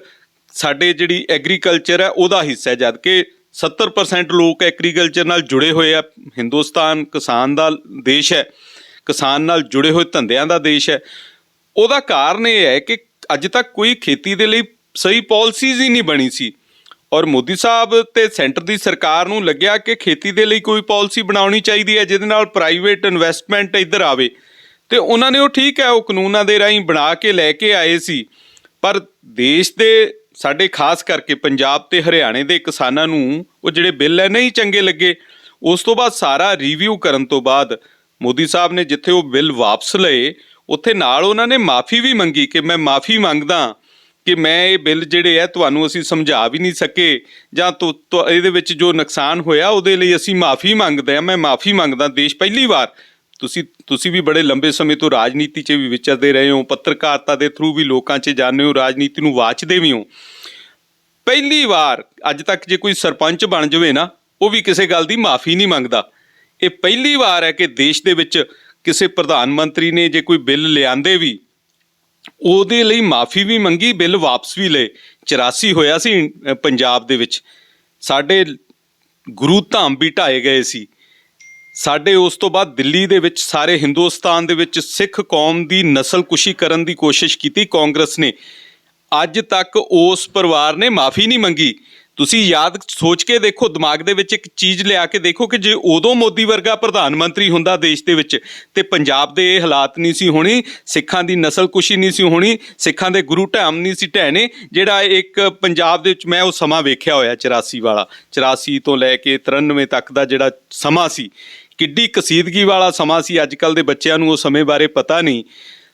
ਸਾਡੇ ਜਿਹੜੀ ਐਗਰੀਕਲਚਰ ਹੈ ਉਹਦਾ ਹਿੱਸਾ ਹੈ, ਜਦ ਕਿ 70% ਲੋਕ ਐਗਰੀਕਲਚਰ ਨਾਲ ਜੁੜੇ ਹੋਏ ਆ। ਹਿੰਦੁਸਤਾਨ ਕਿਸਾਨ ਦਾ ਦੇਸ਼ ਹੈ, ਕਿਸਾਨ ਨਾਲ ਜੁੜੇ ਹੋਏ ਧੰਦਿਆਂ ਦਾ ਦੇਸ਼ ਹੈ। ਉਹਦਾ ਕਾਰਨ ਇਹ ਹੈ ਕਿ ਅੱਜ ਤੱਕ ਕੋਈ ਖੇਤੀ ਦੇ ਲਈ ਸਹੀ ਪਾਲਿਸੀਜ਼ ਹੀ ਨਹੀਂ ਬਣੀ ਸੀ। ਔਰ ਮੋਦੀ ਸਾਹਿਬ ਤੇ ਸੈਂਟਰ ਦੀ ਸਰਕਾਰ ਨੂੰ ਲੱਗਿਆ ਕਿ ਖੇਤੀ ਦੇ ਲਈ ਕੋਈ ਪਾਲਿਸੀ ਬਣਾਉਣੀ ਚਾਹੀਦੀ ਹੈ ਜਿਹਦੇ ਨਾਲ ਪ੍ਰਾਈਵੇਟ ਇਨਵੈਸਟਮੈਂਟ ਇੱਧਰ ਆਵੇ, ਤੇ ਉਹਨਾਂ ਨੇ ਉਹ ਠੀਕ ਹੈ ਉਹ ਕਾਨੂੰਨਾਂ ਦੇ ਰਾਹੀਂ ਬਣਾ ਕੇ ਲੈ ਕੇ ਆਏ ਸੀ। ਪਰ ਦੇਸ਼ ਦੇ ਸਾਡੇ ਖਾਸ ਕਰਕੇ ਪੰਜਾਬ ਤੇ ਹਰਿਆਣੇ ਦੇ ਕਿਸਾਨਾਂ ਨੂੰ ਉਹ ਜਿਹੜੇ ਬਿੱਲ ਹੈ ਨਹੀਂ ਚੰਗੇ ਲੱਗੇ। ਉਸ ਤੋਂ ਬਾਅਦ ਸਾਰਾ ਰਿਵਿਊ ਕਰਨ ਤੋਂ ਬਾਅਦ ਮੋਦੀ ਸਾਹਿਬ ਨੇ ਜਿੱਥੇ ਉਹ ਬਿੱਲ ਵਾਪਸ ਲਏ ਉੱਥੇ ਨਾਲ ਉਹਨਾਂ ਨੇ ਮਾਫੀ ਵੀ ਮੰਗੀ ਕਿ ਮੈਂ ਮਾਫੀ ਮੰਗਦਾ ਕਿ ਮੈਂ ਇਹ ਬਿੱਲ ਜਿਹੜੇ ਹੈ ਤੁਹਾਨੂੰ ਅਸੀਂ ਸਮਝਾ ਵੀ ਨਹੀਂ ਸਕੇ ਜਾਂ ਇਹਦੇ ਵਿੱਚ ਜੋ ਨੁਕਸਾਨ ਹੋਇਆ ਉਹਦੇ ਲਈ ਅਸੀਂ ਮਾਫੀ ਮੰਗਦੇ ਹਾਂ। ਮੈਂ ਮਾਫੀ ਮੰਗਦਾ। ਦੇਸ਼ ਪਹਿਲੀ ਵਾਰ ਤੁਸੀਂ ਵੀ ਬੜੇ ਲੰਬੇ ਸਮੇਂ ਤੋਂ ਰਾਜਨੀਤੀ 'ਚ ਵੀ ਵਿਚਰਦੇ ਰਹੇ ਹੋ, ਪੱਤਰਕਾਰਤਾ ਦੇ ਥਰੂ ਵੀ ਲੋਕਾਂ 'ਚ ਜਾਂਦੇ ਹੋ, ਰਾਜਨੀਤੀ ਨੂੰ ਵਾਚਦੇ ਵੀ ਹੋ। ਪਹਿਲੀ ਵਾਰ ਅੱਜ ਤੱਕ ਜੇ ਕੋਈ ਸਰਪੰਚ ਬਣ ਜਾਵੇ ਨਾ ਉਹ ਵੀ ਕਿਸੇ ਗੱਲ ਦੀ ਮਾਫੀ ਨਹੀਂ ਮੰਗਦਾ। ਇਹ ਪਹਿਲੀ ਵਾਰ ਹੈ ਕਿ ਦੇਸ਼ ਦੇ ਵਿੱਚ ਕਿਸੇ ਪ੍ਰਧਾਨ ਮੰਤਰੀ ਨੇ ਜੇ ਕੋਈ ਬਿੱਲ ਲਿਆਂਦੇ ਵੀ ਉਹਦੇ ਲਈ ਮਾਫੀ ਵੀ ਮੰਗੀ, ਬਿੱਲ ਵਾਪਸ ਵੀ ਲਏ। 84 ਹੋਇਆ ਸੀ ਪੰਜਾਬ ਦੇ ਵਿੱਚ, ਸਾਡੇ ਗੁਰੂ ਧਾਮ ਵੀ ਢਾਏ ਗਏ ਸੀ। ਸਾਡੇ ਉਸ ਤੋਂ ਬਾਅਦ ਦਿੱਲੀ ਦੇ ਵਿੱਚ ਸਾਰੇ ਹਿੰਦੁਸਤਾਨ ਦੇ ਵਿੱਚ ਸਿੱਖ ਕੌਮ ਦੀ ਨਸਲਕੁਸ਼ੀ ਕਰਨ ਦੀ ਕੋਸ਼ਿਸ਼ ਕੀਤੀ ਕਾਂਗਰਸ ਨੇ। ਅੱਜ ਤੱਕ ਉਸ ਪਰਿਵਾਰ ਨੇ ਮਾਫੀ ਨਹੀਂ ਮੰਗੀ। ਤੁਸੀਂ ਯਾਦ ਸੋਚ ਕੇ ਦੇਖੋ, ਦਿਮਾਗ ਦੇ ਵਿੱਚ ਇੱਕ ਚੀਜ਼ ਲਿਆ ਕੇ ਦੇਖੋ ਕਿ ਜੇ ਉਦੋਂ ਮੋਦੀ ਵਰਗਾ ਪ੍ਰਧਾਨ ਮੰਤਰੀ ਹੁੰਦਾ ਦੇਸ਼ ਦੇ ਵਿੱਚ ਤੇ ਪੰਜਾਬ ਦੇ ਇਹ ਹਾਲਾਤ ਨਹੀਂ ਸੀ ਹੋਣੀ, ਸਿੱਖਾਂ ਦੀ ਨਸਲਕੁਸ਼ੀ ਨਹੀਂ ਸੀ ਹੋਣੀ, ਸਿੱਖਾਂ ਦੇ ਗੁਰੂ ਧਾਮ ਨਹੀਂ ਸੀ ਢਹਿਣੇ। ਜਿਹੜਾ ਇੱਕ ਪੰਜਾਬ ਦੇ ਵਿੱਚ ਮੈਂ ਉਹ ਸਮਾਂ ਵੇਖਿਆ ਹੋਇਆ 84 ਵਾਲਾ, 84 ਤੋਂ ਲੈ ਕੇ 93 ਤੱਕ ਦਾ ਜਿਹੜਾ ਸਮਾਂ ਸੀ, ਕਿੱਡੀ ਕਸੀਦਗੀ ਵਾਲਾ ਸਮਾਂ ਸੀ। ਅੱਜ ਕੱਲ੍ਹ ਦੇ ਬੱਚਿਆਂ ਨੂੰ ਉਹ ਸਮੇਂ ਬਾਰੇ ਪਤਾ ਨਹੀਂ।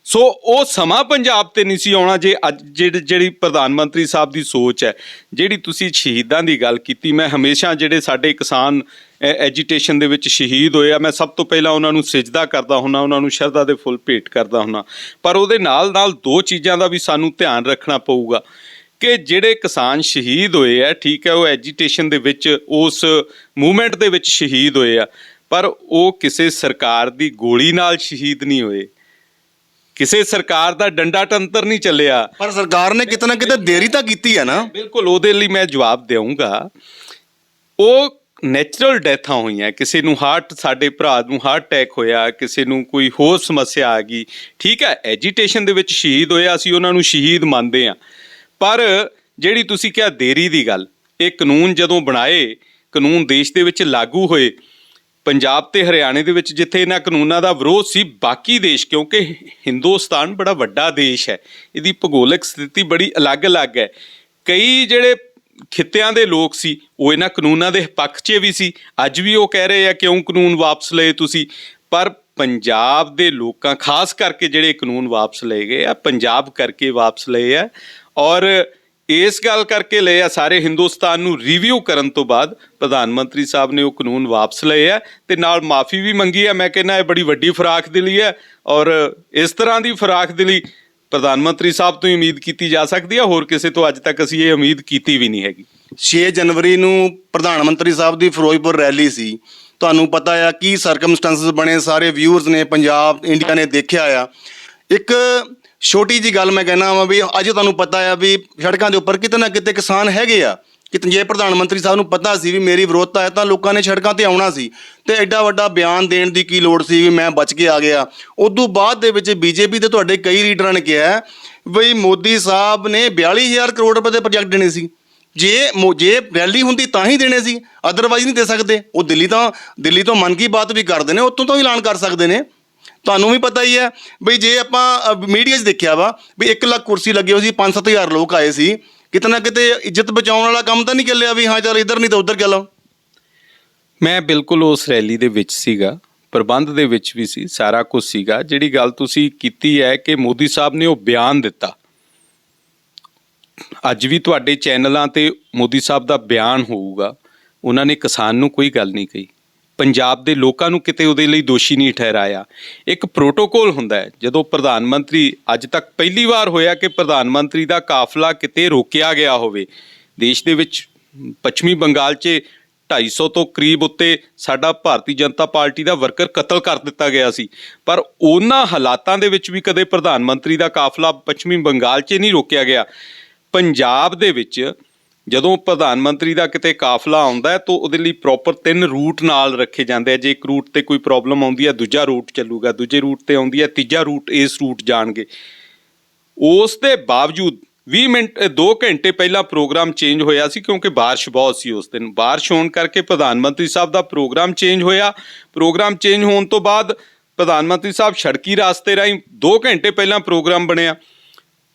ਸੋ ਉਹ ਸਮਾਂ ਪੰਜਾਬ ਤੇ ਨਹੀਂ ਸੀ ਆਉਣਾ ਜੇ ਅੱਜ ਜਿਹੜੀ ਪ੍ਰਧਾਨ ਮੰਤਰੀ ਸਾਹਿਬ ਦੀ ਸੋਚ ਹੈ। ਜਿਹੜੀ ਤੁਸੀਂ ਸ਼ਹੀਦਾਂ ਦੀ ਗੱਲ ਕੀਤੀ, ਮੈਂ ਹਮੇਸ਼ਾ ਜਿਹੜੇ ਸਾਡੇ ਕਿਸਾਨ ਐਜੀਟੇਸ਼ਨ ਦੇ ਵਿੱਚ ਸ਼ਹੀਦ ਹੋਏ ਆ, ਮੈਂ ਸਭ ਤੋਂ ਪਹਿਲਾਂ ਉਹਨਾਂ ਨੂੰ ਸਿਜਦਾ ਕਰਦਾ ਹੁੰਦਾ, ਉਹਨਾਂ ਨੂੰ ਸ਼ਰਧਾ ਦੇ ਫੁੱਲ ਭੇਟ ਕਰਦਾ ਹੁੰਦਾ। ਪਰ ਉਹਦੇ ਨਾਲ ਨਾਲ ਦੋ ਚੀਜ਼ਾਂ ਦਾ ਵੀ ਸਾਨੂੰ ਧਿਆਨ ਰੱਖਣਾ ਪਊਗਾ ਕਿ ਜਿਹੜੇ ਕਿਸਾਨ ਸ਼ਹੀਦ ਹੋਏ ਆ, ਠੀਕ ਹੈ, ਉਹ ਐਜੀਟੇਸ਼ਨ ਦੇ ਵਿੱਚ ਉਸ ਮੂਵਮੈਂਟ ਦੇ ਵਿੱਚ ਸ਼ਹੀਦ ਹੋਏ ਆ, ਪਰ ਉਹ ਕਿਸੇ ਸਰਕਾਰ ਦੀ ਗੋਲੀ ਨਾਲ ਸ਼ਹੀਦ ਨਹੀਂ ਹੋਏ, ਕਿਸੇ ਸਰਕਾਰ ਦਾ ਡੰਡਾ ਟੰਤਰ ਨਹੀਂ ਚੱਲਿਆ।
ਪਰ ਸਰਕਾਰ ਨੇ ਕਿਤੇ ਨਾ ਕਿਤੇ ਦੇਰੀ ਤਾਂ ਕੀਤੀ ਹੈ ਨਾ।
ਬਿਲਕੁਲ, ਉਹਦੇ ਲਈ ਮੈਂ ਜਵਾਬ ਦੇਵਾਂਗਾ। ਉਹ ਨੈਚੁਰਲ ਡੈਥਾਂ ਹੋਈਆਂ, ਕਿਸੇ ਨੂੰ ਸਾਡੇ ਭਰਾ ਨੂੰ ਹਾਰਟ ਅਟੈਕ ਹੋਇਆ, ਕਿਸੇ ਨੂੰ ਕੋਈ ਹੋਰ ਸਮੱਸਿਆ ਆ ਗਈ, ਠੀਕ ਹੈ, ਐਜੀਟੇਸ਼ਨ ਦੇ ਵਿੱਚ ਸ਼ਹੀਦ ਹੋਇਆ, ਅਸੀਂ ਉਹਨਾਂ ਨੂੰ ਸ਼ਹੀਦ ਮੰਨਦੇ ਹਾਂ। ਪਰ ਜਿਹੜੀ ਤੁਸੀਂ ਕਿਹਾ ਦੇਰੀ ਦੀ ਗੱਲ, ਇਹ ਕਾਨੂੰਨ ਜਦੋਂ ਬਣਾਏ, ਕਾਨੂੰਨ ਦੇਸ਼ ਦੇ ਵਿੱਚ ਲਾਗੂ ਹੋਏ, ਪੰਜਾਬ ਤੇ ਹਰਿਆਣੇ ਦੇ ਵਿੱਚ ਜਿੱਥੇ ਇਹਨਾਂ ਕਾਨੂੰਨਾਂ ਦਾ ਵਿਰੋਧ ਸੀ, ਬਾਕੀ ਦੇਸ਼, ਕਿਉਂਕਿ ਹਿੰਦੁਸਤਾਨ ਬੜਾ ਵੱਡਾ ਦੇਸ਼ ਹੈ, ਇਹਦੀ ਭੂਗੋਲਿਕ ਸਥਿਤੀ ਬੜੀ ਅਲੱਗ-ਅਲੱਗ ਹੈ। ਕਈ ਜਿਹੜੇ ਖਿੱਤਿਆਂ ਦੇ ਲੋਕ ਸੀ ਉਹ ਇਹਨਾਂ ਕਾਨੂੰਨਾਂ ਦੇ ਪੱਖ 'ਚ ਵੀ ਸੀ। ਅੱਜ ਵੀ ਉਹ ਕਹਿ ਰਹੇ ਆ ਕਿਉਂ ਕਾਨੂੰਨ ਵਾਪਸ ਲਏ ਤੁਸੀਂ। ਪਰ ਪੰਜਾਬ ਦੇ ਲੋਕਾਂ, ਖਾਸ ਕਰਕੇ ਜਿਹੜੇ ਕਾਨੂੰਨ ਵਾਪਸ ਲਏ ਗਏ ਆ, ਪੰਜਾਬ ਕਰਕੇ ਵਾਪਸ ਲਏ ਆ, ਔਰ ਇਸ ਗੱਲ ਕਰਕੇ ਲਏ ਆ ਸਾਰੇ ਹਿੰਦੁਸਤਾਨ ਨੂੰ ਰਿਵਿਊ ਕਰਨ ਤੋਂ ਬਾਅਦ ਪ੍ਰਧਾਨ ਮੰਤਰੀ ਸਾਹਿਬ ਨੇ ਉਹ ਕਾਨੂੰਨ ਵਾਪਸ ਲਏ ਆ ਤੇ ਨਾਲ ਮਾਫੀ ਵੀ ਮੰਗੀ ਹੈ। ਮੈਂ ਕਹਿੰਦਾ ਇਹ ਬੜੀ ਵੱਡੀ ਫਰਾਖ ਦਿਲੀ ਹੈ, ਔਰ ਇਸ ਤਰ੍ਹਾਂ ਦੀ ਫਰਾਖ ਦਿਲੀ ਪ੍ਰਧਾਨ ਮੰਤਰੀ ਸਾਹਿਬ ਤੋਂ ਹੀ ਉਮੀਦ ਕੀਤੀ ਜਾ ਸਕਦੀ ਹੈ, ਹੋਰ ਕਿਸੇ ਤੋਂ ਅੱਜ ਤੱਕ ਅਸੀਂ ਇਹ ਉਮੀਦ ਕੀਤੀ ਵੀ ਨਹੀਂ ਹੈਗੀ।
6 ਜਨਵਰੀ ਨੂੰ ਪ੍ਰਧਾਨ ਮੰਤਰੀ ਸਾਹਿਬ ਦੀ ਫਿਰੋਜ਼ਪੁਰ ਰੈਲੀ ਸੀ, ਤੁਹਾਨੂੰ ਪਤਾ ਆ ਕੀ ਸਰਕਮਸਟੈਂਸਸ ਬਣੇ, ਸਾਰੇ ਵਿਊਅਰਸ ਨੇ, ਪੰਜਾਬ ਇੰਡੀਆ ਨੇ ਦੇਖਿਆ ਆ। ਇੱਕ ਛੋਟੀ ਜੀ ਗੱਲ ਮੈਂ ਕਹਿਣਾ ਵਾ ਵੀ ਅੱਜ ਤੁਹਾਨੂੰ ਪਤਾ ਆ ਵੀ ਸੜਕਾਂ ਦੇ ਉੱਪਰ ਕਿਤੇ ਨਾ ਕਿਤੇ ਕਿਸਾਨ ਹੈਗੇ ਆ। ਕਿ ਜੇ ਪ੍ਰਧਾਨ ਮੰਤਰੀ ਸਾਹਿਬ ਨੂੰ ਪਤਾ ਸੀ ਵੀ ਮੇਰੀ ਵਿਰੋਧਤਾ ਹੈ ਤਾਂ ਲੋਕਾਂ ਨੇ ਸੜਕਾਂ ਤੇ ਆਉਣਾ ਸੀ, ਤੇ ਐਡਾ ਵੱਡਾ ਬਿਆਨ ਦੇਣ ਦੀ ਕੀ ਲੋੜ ਸੀ ਵੀ ਮੈਂ ਬਚ ਕੇ ਆ ਗਿਆ। ਉਦੋਂ ਬਾਅਦ ਦੇ ਵਿੱਚ ਬੀਜੇਪੀ ਦੇ ਤੁਹਾਡੇ ਕਈ ਲੀਡਰਾਂ ਨੇ ਕਿਹਾ ਬਈ ਮੋਦੀ ਸਾਹਿਬ ਨੇ 42,000 ਕਰੋੜ ਰੁਪਏ ਦੇ ਪ੍ਰੋਜੈਕਟ ਦੇਣੇ ਸੀ, ਜੇ ਰੈਲੀ ਹੁੰਦੀ ਤਾਂ ਹੀ ਦੇਣੇ ਸੀ, ਅਦਰਵਾਈਜ਼ ਨਹੀਂ ਦੇ ਸਕਦੇ। ਉਹ ਦਿੱਲੀ ਤੋਂ ਮਨ ਕੀ ਬਾਤ ਵੀ ਕਰਦੇ ਨੇ, ਉੱਥੋਂ ਤੋਂ ਹੀ ਐਲਾਨ ਕਰ ਸਕਦੇ ਨੇ। ਤੁਹਾਨੂੰ ਵੀ ਪਤਾ ਹੀ ਹੈ ਬਈ ਜੇ ਆਪਾਂ ਮੀਡੀਆ 'ਚ ਦੇਖਿਆ ਵਾ ਵੀ 1 ਲੱਖ ਕੁਰਸੀ ਲੱਗੇ ਹੋਈ ਸੀ, 5-7 ਹਜ਼ਾਰ ਲੋਕ ਆਏ ਸੀ, ਕਿਤੇ ਨਾ ਕਿਤੇ ਇੱਜ਼ਤ ਬਚਾਉਣ ਵਾਲਾ ਕੰਮ ਤਾਂ ਨਹੀਂ ਚੱਲਿਆ ਵੀ ਹਾਂ ਚੱਲ ਇੱਧਰ ਨਹੀਂ ਤਾਂ ਉੱਧਰ ਚੱਲੋ।
ਮੈਂ ਬਿਲਕੁਲ ਉਸ ਰੈਲੀ ਦੇ ਵਿੱਚ ਸੀਗਾ, ਪ੍ਰਬੰਧ ਦੇ ਵਿੱਚ ਵੀ ਸੀ, ਸਾਰਾ ਕੁਝ ਸੀਗਾ। ਜਿਹੜੀ ਗੱਲ ਤੁਸੀਂ ਕੀਤੀ ਹੈ ਕਿ ਮੋਦੀ ਸਾਹਿਬ ਨੇ ਉਹ ਬਿਆਨ ਦਿੱਤਾ, ਅੱਜ ਵੀ ਤੁਹਾਡੇ ਚੈਨਲਾਂ ਤੇ ਮੋਦੀ ਸਾਹਿਬ ਦਾ ਬਿਆਨ ਹੋਊਗਾ, ਉਹਨਾਂ ਨੇ ਕਿਸਾਨ ਨੂੰ ਕੋਈ ਗੱਲ ਨਹੀਂ ਕਹੀ, ਪੰਜਾਬ ਦੇ ਲੋਕਾਂ ਨੂੰ ਕਿਤੇ ਉਹਦੇ ਲਈ ਦੋਸ਼ੀ ਨਹੀਂ ਠਹਿਰਾਇਆ। ਇੱਕ ਪ੍ਰੋਟੋਕੋਲ ਹੁੰਦਾ ਹੈ, ਜਦੋਂ ਪ੍ਰਧਾਨ ਮੰਤਰੀ, ਅੱਜ ਤੱਕ ਪਹਿਲੀ ਵਾਰ ਹੋਇਆ ਕਿ ਪ੍ਰਧਾਨ ਮੰਤਰੀ ਦਾ ਕਾਫਲਾ ਕਿਤੇ ਰੋਕਿਆ ਗਿਆ ਹੋਵੇ। ਦੇਸ਼ ਦੇ ਵਿੱਚ ਪੱਛਮੀ ਬੰਗਾਲ 'ਚ 250 ਤੋਂ ਕਰੀਬ ਉੱਤੇ ਸਾਡਾ ਭਾਰਤੀ ਜਨਤਾ ਪਾਰਟੀ ਦਾ ਵਰਕਰ ਕਤਲ ਕਰ ਦਿੱਤਾ ਗਿਆ ਸੀ, ਪਰ ਉਹਨਾਂ ਹਾਲਾਤਾਂ ਦੇ ਵਿੱਚ ਵੀ ਕਦੇ ਪ੍ਰਧਾਨ ਮੰਤਰੀ ਦਾ ਕਾਫਲਾ ਪੱਛਮੀ ਬੰਗਾਲ 'ਚ ਨਹੀਂ ਰੋਕਿਆ ਗਿਆ। ਪੰਜਾਬ ਦੇ ਵਿੱਚ ਜਦੋਂ ਪ੍ਰਧਾਨ ਮੰਤਰੀ ਦਾ ਕਿਤੇ ਕਾਫਲਾ ਆਉਂਦਾ ਹੈ ਤਾਂ ਉਹਦੇ ਲਈ ਪ੍ਰੋਪਰ 3 ਰੂਟ ਨਾਲ ਰੱਖੇ ਜਾਂਦੇ ਆ। ਜੇ ਇੱਕ ਰੂਟ ਤੇ ਕੋਈ ਪ੍ਰੋਬਲਮ ਆਉਂਦੀ ਹੈ, ਦੂਜਾ ਰੂਟ ਚੱਲੂਗਾ, ਦੂਜੇ ਰੂਟ ਤੇ ਆਉਂਦੀ ਹੈ, ਤੀਜਾ ਰੂਟ, ਇਸ ਰੂਟ ਜਾਣਗੇ। ਉਸ ਦੇ ਬਾਵਜੂਦ 20 ਮਿੰਟ 2 ਘੰਟੇ ਪਹਿਲਾਂ ਪ੍ਰੋਗਰਾਮ ਚੇਂਜ ਹੋਇਆ ਸੀ, ਕਿਉਂਕਿ ਬਾਰਿਸ਼ ਬਹੁਤ ਸੀ ਉਸ ਦਿਨ। ਬਾਰਿਸ਼ ਹੋਣ ਕਰਕੇ ਪ੍ਰਧਾਨ ਮੰਤਰੀ ਸਾਹਿਬ ਦਾ ਪ੍ਰੋਗਰਾਮ ਚੇਂਜ ਹੋਇਆ। ਪ੍ਰੋਗਰਾਮ ਚੇਂਜ ਹੋਣ ਤੋਂ ਬਾਅਦ ਪ੍ਰਧਾਨ ਮੰਤਰੀ ਸਾਹਿਬ ਸੜਕੀ ਰਾਸਤੇ ਰਾਹੀਂ 2 ਘੰਟੇ ਪਹਿਲਾਂ ਪ੍ਰੋਗਰਾਮ ਬਣਿਆ।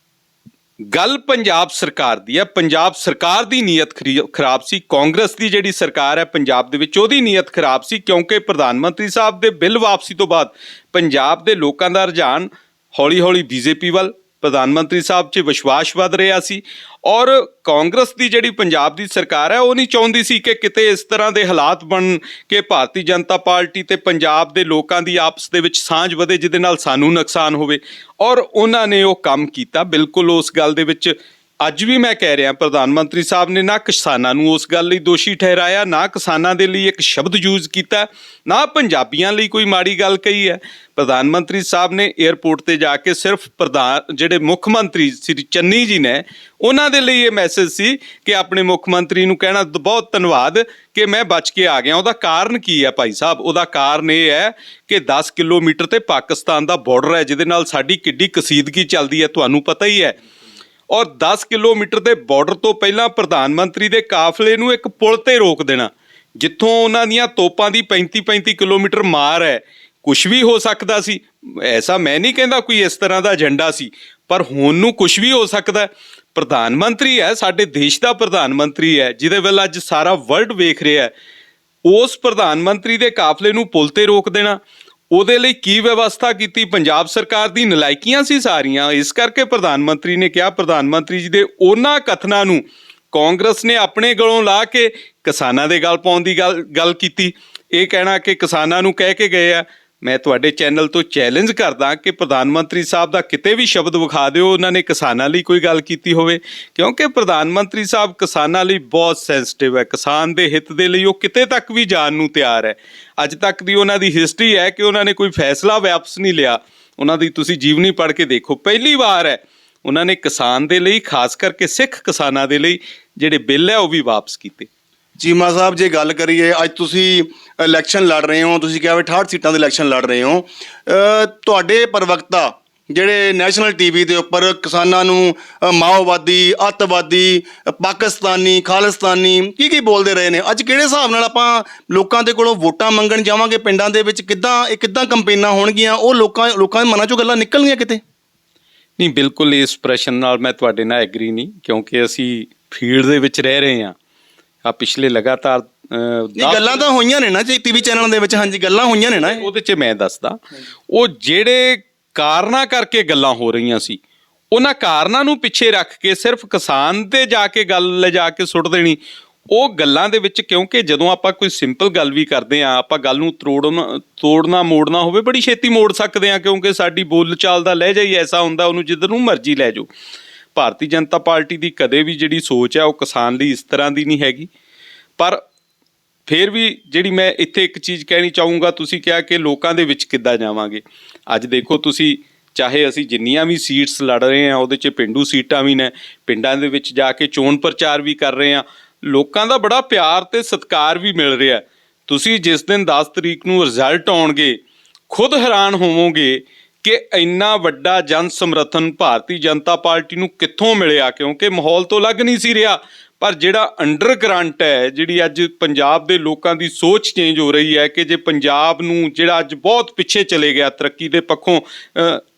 ਗੱਲ ਪੰਜਾਬ ਸਰਕਾਰ ਦੀ ਹੈ। ਪੰਜਾਬ ਸਰਕਾਰ ਦੀ ਨੀਅਤ ਖਰਾਬ ਸੀ। ਕਾਂਗਰਸ ਦੀ ਜਿਹੜੀ ਸਰਕਾਰ ਹੈ ਪੰਜਾਬ ਦੇ ਵਿੱਚ, ਉਹਦੀ ਨੀਅਤ ਖਰਾਬ ਸੀ, ਕਿਉਂਕਿ ਪ੍ਰਧਾਨ ਮੰਤਰੀ ਸਾਹਿਬ ਦੇ ਬਿੱਲ ਵਾਪਸੀ ਤੋਂ ਬਾਅਦ ਪੰਜਾਬ ਦੇ ਲੋਕਾਂ ਦਾ ਰੁਝਾਨ ਹੌਲੀ ਹੌਲੀ ਬੀਜੇਪੀ ਵੱਲ, ਪ੍ਰਧਾਨ ਮੰਤਰੀ ਸਾਹਿਬ 'ਚ ਵਿਸ਼ਵਾਸ ਵੱਧ ਰਿਹਾ ਸੀ। ਔਰ ਕਾਂਗਰਸ ਦੀ ਜਿਹੜੀ ਪੰਜਾਬ ਦੀ ਸਰਕਾਰ ਹੈ ਉਹ ਨਹੀਂ ਚਾਹੁੰਦੀ ਸੀ ਕਿ ਕਿਤੇ ਇਸ ਤਰ੍ਹਾਂ ਦੇ ਹਾਲਾਤ ਬਣ ਕੇ ਭਾਰਤੀ ਜਨਤਾ ਪਾਰਟੀ ਤੇ ਪੰਜਾਬ ਦੇ ਲੋਕਾਂ ਦੀ ਆਪਸ ਦੇ ਵਿੱਚ ਸਾਂਝ ਵਧੇ, ਜਿਹਦੇ ਨਾਲ ਸਾਨੂੰ ਨੁਕਸਾਨ ਹੋਵੇ। ਔਰ ਉਹਨਾਂ ਨੇ ਉਹ ਕੰਮ ਕੀਤਾ। ਬਿਲਕੁਲ ਉਸ ਗੱਲ ਦੇ ਵਿੱਚ ਅੱਜ ਵੀ ਮੈਂ ਕਹਿ ਰਿਹਾ, ਪ੍ਰਧਾਨ ਮੰਤਰੀ ਸਾਹਿਬ ਨੇ ਨਾ ਕਿਸਾਨਾਂ ਨੂੰ ਉਸ ਗੱਲ ਲਈ ਦੋਸ਼ੀ ਠਹਿਰਾਇਆ, ਨਾ ਕਿਸਾਨਾਂ ਦੇ ਲਈ ਇੱਕ ਸ਼ਬਦ ਯੂਜ਼ ਕੀਤਾ, ਨਾ ਪੰਜਾਬੀਆਂ ਲਈ ਕੋਈ ਮਾੜੀ ਗੱਲ ਕਹੀ ਹੈ। ਪ੍ਰਧਾਨ ਮੰਤਰੀ ਸਾਹਿਬ ਨੇ ਏਅਰਪੋਰਟ ਤੇ ਜਾ ਕੇ ਸਿਰਫ ਜਿਹੜੇ ਮੁੱਖ ਮੰਤਰੀ ਸ੍ਰੀ ਚੰਨੀ ਜੀ ਨੇ, ਉਹਨਾਂ ਦੇ ਲਈ ਇਹ ਮੈਸੇਜ ਸੀ ਕਿ ਆਪਣੇ ਮੁੱਖ ਮੰਤਰੀ ਨੂੰ ਕਹਿਣਾ ਬਹੁਤ ਧੰਨਵਾਦ ਕਿ ਮੈਂ ਬਚ ਕੇ ਆ ਗਿਆ। ਉਹਦਾ ਕਾਰਨ ਕੀ ਹੈ ਭਾਈ ਸਾਹਿਬ? ਉਹਦਾ ਕਾਰਨ ਇਹ ਹੈ ਕਿ 10 ਕਿਲੋਮੀਟਰ ਤੇ ਪਾਕਿਸਤਾਨ ਦਾ ਬਾਰਡਰ ਹੈ, ਜਿਹਦੇ ਨਾਲ ਸਾਡੀ ਕਿੱਡੀ ਕਸੀਦਗੀ ਚੱਲਦੀ ਹੈ, ਤੁਹਾਨੂੰ ਪਤਾ ਹੀ ਹੈ। ਔਰ 10 ਕਿਲੋਮੀਟਰ ਦੇ ਬਾਰਡਰ ਤੋਂ ਪਹਿਲਾਂ ਪ੍ਰਧਾਨ ਮੰਤਰੀ ਦੇ ਕਾਫਲੇ ਨੂੰ ਇੱਕ ਪੁਲ ਤੇ ਰੋਕ ਦੇਣਾ, ਜਿੱਥੋਂ ਉਹਨਾਂ ਦੀਆਂ ਤੋਪਾਂ ਦੀ 35-35 ਕਿਲੋਮੀਟਰ ਮਾਰ ਹੈ। ਕੁਛ ਵੀ ਹੋ ਸਕਦਾ ਸੀ, ਐਸਾ ਮੈਂ ਨਹੀਂ ਕਹਿੰਦਾ ਕੋਈ ਇਸ ਤਰ੍ਹਾਂ ਦਾ ਏਜੰਡਾ ਸੀ, ਪਰ ਹੁਣ ਨੂੰ ਕੁਛ ਵੀ ਹੋ ਸਕਦਾ। ਪ੍ਰਧਾਨ ਮੰਤਰੀ ਹੈ, ਸਾਡੇ ਦੇਸ਼ ਦਾ ਪ੍ਰਧਾਨ ਮੰਤਰੀ ਹੈ, ਜਿਹਦੇ ਵੱਲ ਅੱਜ ਸਾਰਾ ਵਰਲਡ ਵੇਖ ਰਿਹਾ ਹੈ। ਉਸ ਪ੍ਰਧਾਨ ਮੰਤਰੀ ਦੇ ਕਾਫਲੇ ਨੂੰ ਪੁਲ ਤੇ ਰੋਕ ਦੇਣਾ, ਉਹਦੇ ਲਈ ਕੀ ਵਿਵਸਥਾ ਕੀਤੀ? ਪੰਜਾਬ ਸਰਕਾਰ ਦੀ ਨਲਾਇਕੀਆਂ ਸੀ ਸਾਰੀਆਂ। ਇਸ ਕਰਕੇ ਪ੍ਰਧਾਨ ਮੰਤਰੀ ਨੇ ਕਿਹਾ, ਪ੍ਰਧਾਨ ਮੰਤਰੀ ਜੀ ਦੇ ਉਹਨਾਂ ਕਥਨਾਂ ਨੂੰ ਕਾਂਗਰਸ ਨੇ ਆਪਣੇ ਗਲੋਂ ਲਾ ਕੇ ਕਿਸਾਨਾਂ ਦੇ ਗਲ ਪਾਉਣ ਦੀ ਗੱਲ ਕੀਤੀ। ਇਹ ਕਹਿਣਾ ਕਿ ਕਿਸਾਨਾਂ ਨੂੰ ਕਹਿ ਕੇ ਗਏ ਆ। ਮੈਂ ਤੁਹਾਡੇ ਚੈਨਲ ਤੋਂ ਚੈਲੰਜ ਕਰਦਾ ਕਿ ਪ੍ਰਧਾਨ ਮੰਤਰੀ ਸਾਹਿਬ ਦਾ ਕਿਤੇ ਵੀ ਸ਼ਬਦ ਵਿਖਾ ਦਿਓ ਉਹਨਾਂ ਨੇ ਕਿਸਾਨਾਂ ਲਈ ਕੋਈ ਗੱਲ ਕੀਤੀ ਹੋਵੇ, ਕਿਉਂਕਿ ਪ੍ਰਧਾਨ ਮੰਤਰੀ ਸਾਹਿਬ ਕਿਸਾਨਾਂ ਲਈ ਬਹੁਤ ਸੈਂਸਿਟਿਵ ਹੈ। ਕਿਸਾਨ ਦੇ ਹਿੱਤ ਦੇ ਲਈ ਉਹ ਕਿਤੇ ਤੱਕ ਵੀ ਜਾਣ ਨੂੰ ਤਿਆਰ ਹੈ। ਅੱਜ ਤੱਕ ਦੀ ਉਹਨਾਂ ਦੀ ਹਿਸਟਰੀ ਹੈ ਕਿ ਉਹਨਾਂ ਨੇ ਕੋਈ ਫੈਸਲਾ ਵਾਪਸ ਨਹੀਂ ਲਿਆ। ਉਹਨਾਂ ਦੀ ਤੁਸੀਂ ਜੀਵਨੀ ਪੜ੍ਹ ਕੇ ਦੇਖੋ, ਪਹਿਲੀ ਵਾਰ ਹੈ ਉਹਨਾਂ ਨੇ ਕਿਸਾਨ ਦੇ ਲਈ, ਖਾਸ ਕਰਕੇ ਸਿੱਖ ਕਿਸਾਨਾਂ ਦੇ ਲਈ ਜਿਹੜੇ ਬਿੱਲ ਹੈ ਉਹ ਵੀ ਵਾਪਸ ਕੀਤੇ।
ਚੀਮਾ ਸਾਹਿਬ, ਜੇ ਗੱਲ ਕਰੀਏ, ਅੱਜ ਤੁਸੀਂ ਇਲੈਕਸ਼ਨ ਲੜ ਰਹੇ ਹੋ, ਤੁਸੀਂ ਕਿਹਾ ਵੀ 68 ਸੀਟਾਂ ਦੇ ਇਲੈਕਸ਼ਨ ਲੜ ਰਹੇ ਹੋ। ਤੁਹਾਡੇ ਪ੍ਰਵਕਤਾ ਜਿਹੜੇ ਨੈਸ਼ਨਲ ਟੀਵੀ ਦੇ ਉੱਪਰ ਕਿਸਾਨਾਂ ਨੂੰ ਮਾਓਵਾਦੀ, ਅੱਤਵਾਦੀ, ਪਾਕਿਸਤਾਨੀ, ਖਾਲਿਸਤਾਨੀ ਕੀ ਬੋਲਦੇ ਰਹੇ ਨੇ, ਅੱਜ ਕਿਹੜੇ ਹਿਸਾਬ ਨਾਲ ਆਪਾਂ ਲੋਕਾਂ ਦੇ ਕੋਲੋਂ ਵੋਟਾਂ ਮੰਗਣ ਜਾਵਾਂਗੇ ਪਿੰਡਾਂ ਦੇ ਵਿੱਚ? ਕਿੱਦਾਂ ਕੰਪੇਨਾਂ ਹੋਣਗੀਆਂ? ਉਹ ਲੋਕਾਂ ਦੇ ਮਨਾਂ 'ਚੋਂ ਗੱਲਾਂ ਨਿਕਲਣਗੀਆਂ ਕਿਤੇ?
ਨਹੀਂ, ਬਿਲਕੁਲ ਇਸ ਪ੍ਰਸ਼ਨ ਨਾਲ ਮੈਂ ਤੁਹਾਡੇ ਨਾਲ ਐਗਰੀ ਨਹੀਂ, ਕਿਉਂਕਿ ਅਸੀਂ ਫੀਲਡ ਦੇ ਵਿੱਚ ਰਹਿ ਰਹੇ ਹਾਂ। ਪਿਛਲੇ ਲਗਾਤਾਰ
ਗੱਲਾਂ ਤਾਂ ਹੋਈਆਂ ਨੇ ਨਾ ਟੀਵੀ ਚੈਨਲਾਂ ਦੇ ਵਿੱਚ। ਹਾਂਜੀ, ਗੱਲਾਂ ਹੋਈਆਂ ਨੇ ਨਾ।
ਉਹਦੇ 'ਚ ਮੈਂ ਦੱਸਦਾ, ਉਹ ਜਿਹੜੇ ਕਾਰਨਾਂ ਕਰਕੇ ਗੱਲਾਂ ਹੋ ਰਹੀਆਂ ਸੀ, ਉਹਨਾਂ ਕਾਰਨਾਂ ਨੂੰ ਪਿੱਛੇ ਰੱਖ ਕੇ ਸਿਰਫ ਕਿਸਾਨ ਤੇ ਜਾ ਕੇ ਗੱਲ ਲਿਜਾ ਕੇ ਸੁੱਟ ਦੇਣੀ, ਉਹ ਗੱਲਾਂ ਦੇ ਵਿੱਚ, ਕਿਉਂਕਿ ਜਦੋਂ ਆਪਾਂ ਕੋਈ ਸਿੰਪਲ ਗੱਲ ਵੀ ਕਰਦੇ ਹਾਂ, ਆਪਾਂ ਗੱਲ ਨੂੰ ਤੋੜਨਾ ਮੋੜਨਾ ਹੋਵੇ ਬੜੀ ਛੇਤੀ ਮੋੜ ਸਕਦੇ ਹਾਂ, ਕਿਉਂਕਿ ਸਾਡੀ ਬੋਲਚਾਲ ਦਾ ਲਹਿਜਾ ਹੀ ਐਸਾ ਹੁੰਦਾ, ਉਹਨੂੰ ਜਿੱਧਰ ਨੂੰ ਮਰਜ਼ੀ ਲੈ ਜਾਓ। ਭਾਰਤੀ ਜਨਤਾ ਪਾਰਟੀ ਦੀ ਕਦੇ ਵੀ ਜਿਹੜੀ ਸੋਚ ਹੈ ਉਹ ਕਿਸਾਨ ਲਈ ਇਸ ਤਰ੍ਹਾਂ ਦੀ ਨਹੀਂ ਹੈਗੀ। ਪਰ ਫਿਰ ਵੀ ਜਿਹੜੀ ਮੈਂ ਇੱਥੇ ਇੱਕ ਚੀਜ਼ ਕਹਿਣੀ ਚਾਹੂੰਗਾ, ਤੁਸੀਂ ਕਿਹਾ ਕਿ ਲੋਕਾਂ ਦੇ ਵਿੱਚ ਕਿੱਦਾਂ ਜਾਵਾਂਗੇ। ਅੱਜ ਦੇਖੋ ਤੁਸੀਂ, ਚਾਹੇ ਅਸੀਂ ਜਿੰਨੀਆਂ ਵੀ ਸੀਟਸ ਲੜ ਰਹੇ ਹਾਂ ਉਹਦੇ 'ਚ ਪੇਂਡੂ ਸੀਟਾਂ ਵੀ ਨੇ, ਪਿੰਡਾਂ ਦੇ ਵਿੱਚ ਜਾ ਕੇ ਚੋਣ ਪ੍ਰਚਾਰ ਵੀ ਕਰ ਰਹੇ ਹਾਂ, ਲੋਕਾਂ ਦਾ ਬੜਾ ਪਿਆਰ ਤੇ ਸਤਿਕਾਰ ਵੀ ਮਿਲ ਰਿਹਾ। ਤੁਸੀਂ ਜਿਸ ਦਿਨ 10 ਤਰੀਕ ਨੂੰ ਰਿਜ਼ਲਟ ਆਉਣਗੇ, ਖੁਦ ਹੈਰਾਨ ਹੋਵੋਗੇ ਕਿ ਇੰਨਾ ਵੱਡਾ ਜਨ ਸਮਰਥਨ ਭਾਰਤੀ ਜਨਤਾ ਪਾਰਟੀ ਨੂੰ ਕਿੱਥੋਂ ਮਿਲਿਆ, ਕਿਉਂਕਿ ਮਾਹੌਲ ਤੋਂ ਲੱਗ ਨਹੀਂ ਸੀ ਰਿਹਾ। ਪਰ ਜਿਹੜਾ ਅੰਡਰ ਕਰੰਟ ਹੈ, ਜਿਹੜੀ ਅੱਜ ਪੰਜਾਬ ਦੇ ਲੋਕਾਂ ਦੀ ਸੋਚ ਚੇਂਜ ਹੋ ਰਹੀ ਹੈ ਕਿ ਜੇ ਪੰਜਾਬ ਨੂੰ, ਜਿਹੜਾ ਅੱਜ ਬਹੁਤ ਪਿੱਛੇ ਚਲੇ ਗਿਆ ਤਰੱਕੀ ਦੇ ਪੱਖੋਂ,